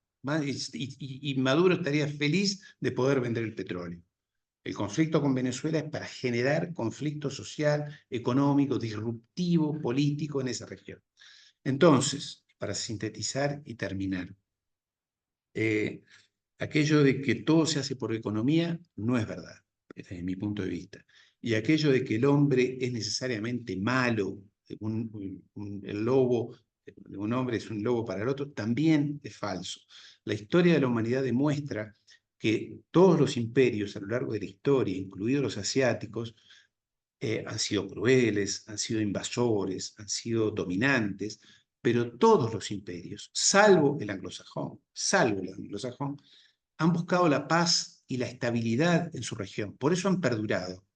Y Maduro estaría feliz de poder vender el petróleo. El conflicto con Venezuela es para generar conflicto social, económico, disruptivo, político en esa región. Entonces, para sintetizar y terminar, aquello de que todo se hace por economía no es verdad, desde mi punto de vista. Y aquello de que el hombre es necesariamente malo, el lobo, un hombre es un lobo para el otro, también es falso. La historia de la humanidad demuestra que todos los imperios a lo largo de la historia, incluidos los asiáticos, han sido crueles, han sido invasores, han sido dominantes, pero todos los imperios, salvo el anglosajón, han buscado la paz y la estabilidad en su región. Por eso han perdurado.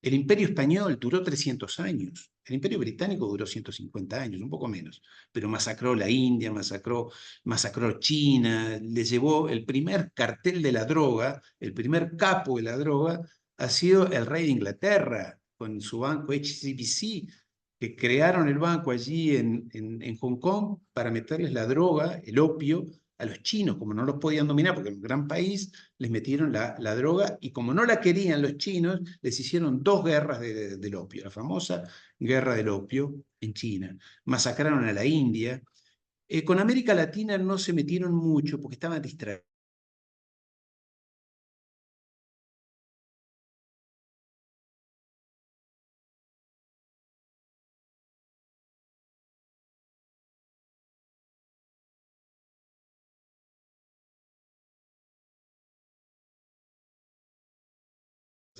El imperio español duró 300 años. El imperio británico duró 150 años, un poco menos. Pero masacró la India, masacró China, le llevó el primer cartel de la droga, el primer capo de la droga, ha sido el rey de Inglaterra, con su banco HSBC, que crearon el banco allí en Hong Kong para meterles la droga, el opio, a los chinos, como no los podían dominar, porque era un gran país, les metieron la droga, y como no la querían los chinos, les hicieron 2 guerras del opio, la famosa guerra del opio en China. Masacraron a la India. Con América Latina no se metieron mucho porque estaban distraídos.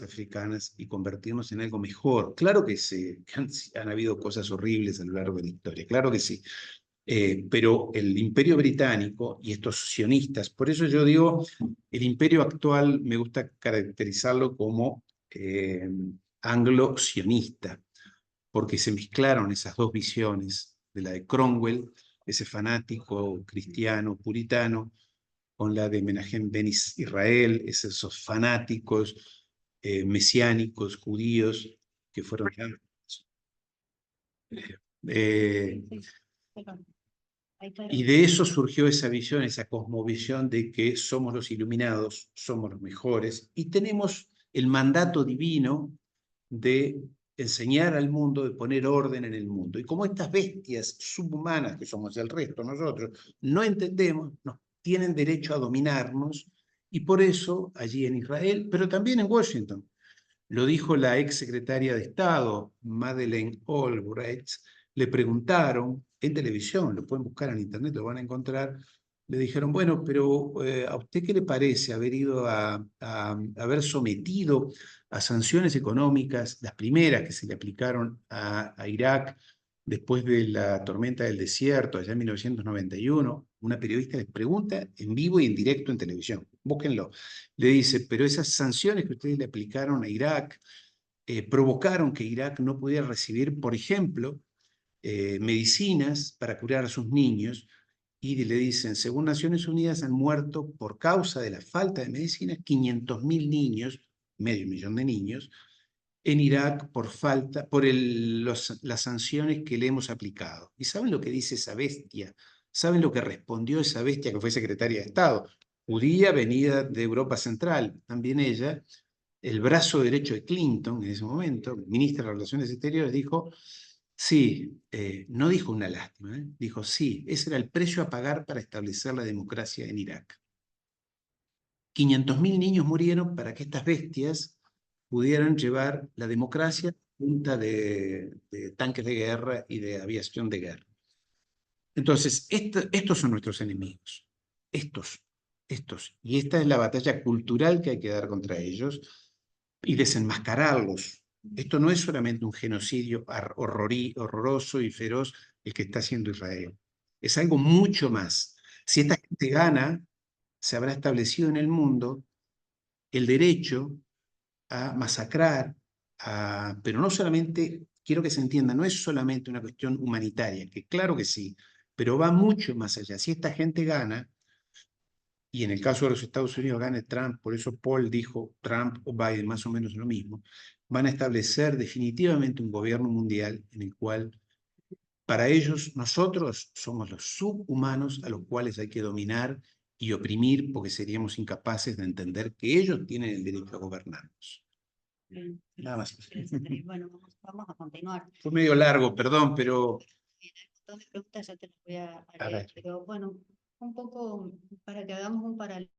Africanas y convertirnos en algo mejor. Claro que sí, han habido cosas horribles a lo largo de la historia, claro que sí. Pero el imperio británico y estos sionistas, por eso yo digo, el imperio actual me gusta caracterizarlo como anglo-sionista, porque se mezclaron esas dos visiones, de la de Cromwell, ese fanático cristiano, puritano, con la de Menahem Ben Israel, esos fanáticos mesiánicos, judíos, que fueron... Y de eso surgió esa visión, esa cosmovisión de que somos los iluminados, somos los mejores, y tenemos el mandato divino de enseñar al mundo, de poner orden en el mundo. Y como estas bestias subhumanas, que somos el resto nosotros, no entendemos, nos tienen derecho a dominarnos Y por eso allí en Israel, pero también en Washington, lo dijo la ex secretaria de Estado, Madeleine Albright, le preguntaron en televisión, lo pueden buscar en internet, lo van a encontrar, le dijeron, bueno, pero ¿a usted qué le parece haber ido a haber sometido a sanciones económicas, las primeras que se le aplicaron a Irak después de la tormenta del desierto, allá en 1991? Una periodista les pregunta en vivo y en directo en televisión, búsquenlo. Le dice, pero esas sanciones que ustedes le aplicaron a Irak provocaron que Irak no pudiera recibir, por ejemplo, medicinas para curar a sus niños, y le dicen, según Naciones Unidas, han muerto por causa de la falta de medicinas 500.000 niños, medio millón de niños, en Irak por las sanciones que le hemos aplicado. ¿Y saben lo que dice esa bestia? ¿Saben lo que respondió esa bestia que fue secretaria de Estado? Judía, venida de Europa Central, también ella, el brazo derecho de Clinton en ese momento, ministra de Relaciones Exteriores, dijo, sí, no dijo una lástima, dijo, sí, ese era el precio a pagar para establecer la democracia en Irak. 500.000 niños murieron para que estas bestias pudieran llevar la democracia a punta de tanques de guerra y de aviación de guerra. Entonces, estos son nuestros enemigos. Estos. Y esta es la batalla cultural que hay que dar contra ellos y desenmascararlos. Esto no es solamente un genocidio horroroso y feroz el que está haciendo Israel. Es algo mucho más. Si esta gente gana, se habrá establecido en el mundo el derecho a masacrar, pero no solamente, quiero que se entienda, no es solamente una cuestión humanitaria, que claro que sí, pero va mucho más allá. Si esta gente gana, y en el caso de los Estados Unidos gane Trump, por eso Paul dijo Trump o Biden, más o menos lo mismo, van a establecer definitivamente un gobierno mundial en el cual para ellos nosotros somos los subhumanos a los cuales hay que dominar y oprimir porque seríamos incapaces de entender que ellos tienen el derecho a gobernarnos. Bien. Nada más. Bueno, vamos a continuar. Fue medio largo, perdón, pero... Hay un montón de preguntas, ya te las voy a A leer, ver. pero bueno, un poco para que hagamos un paralelo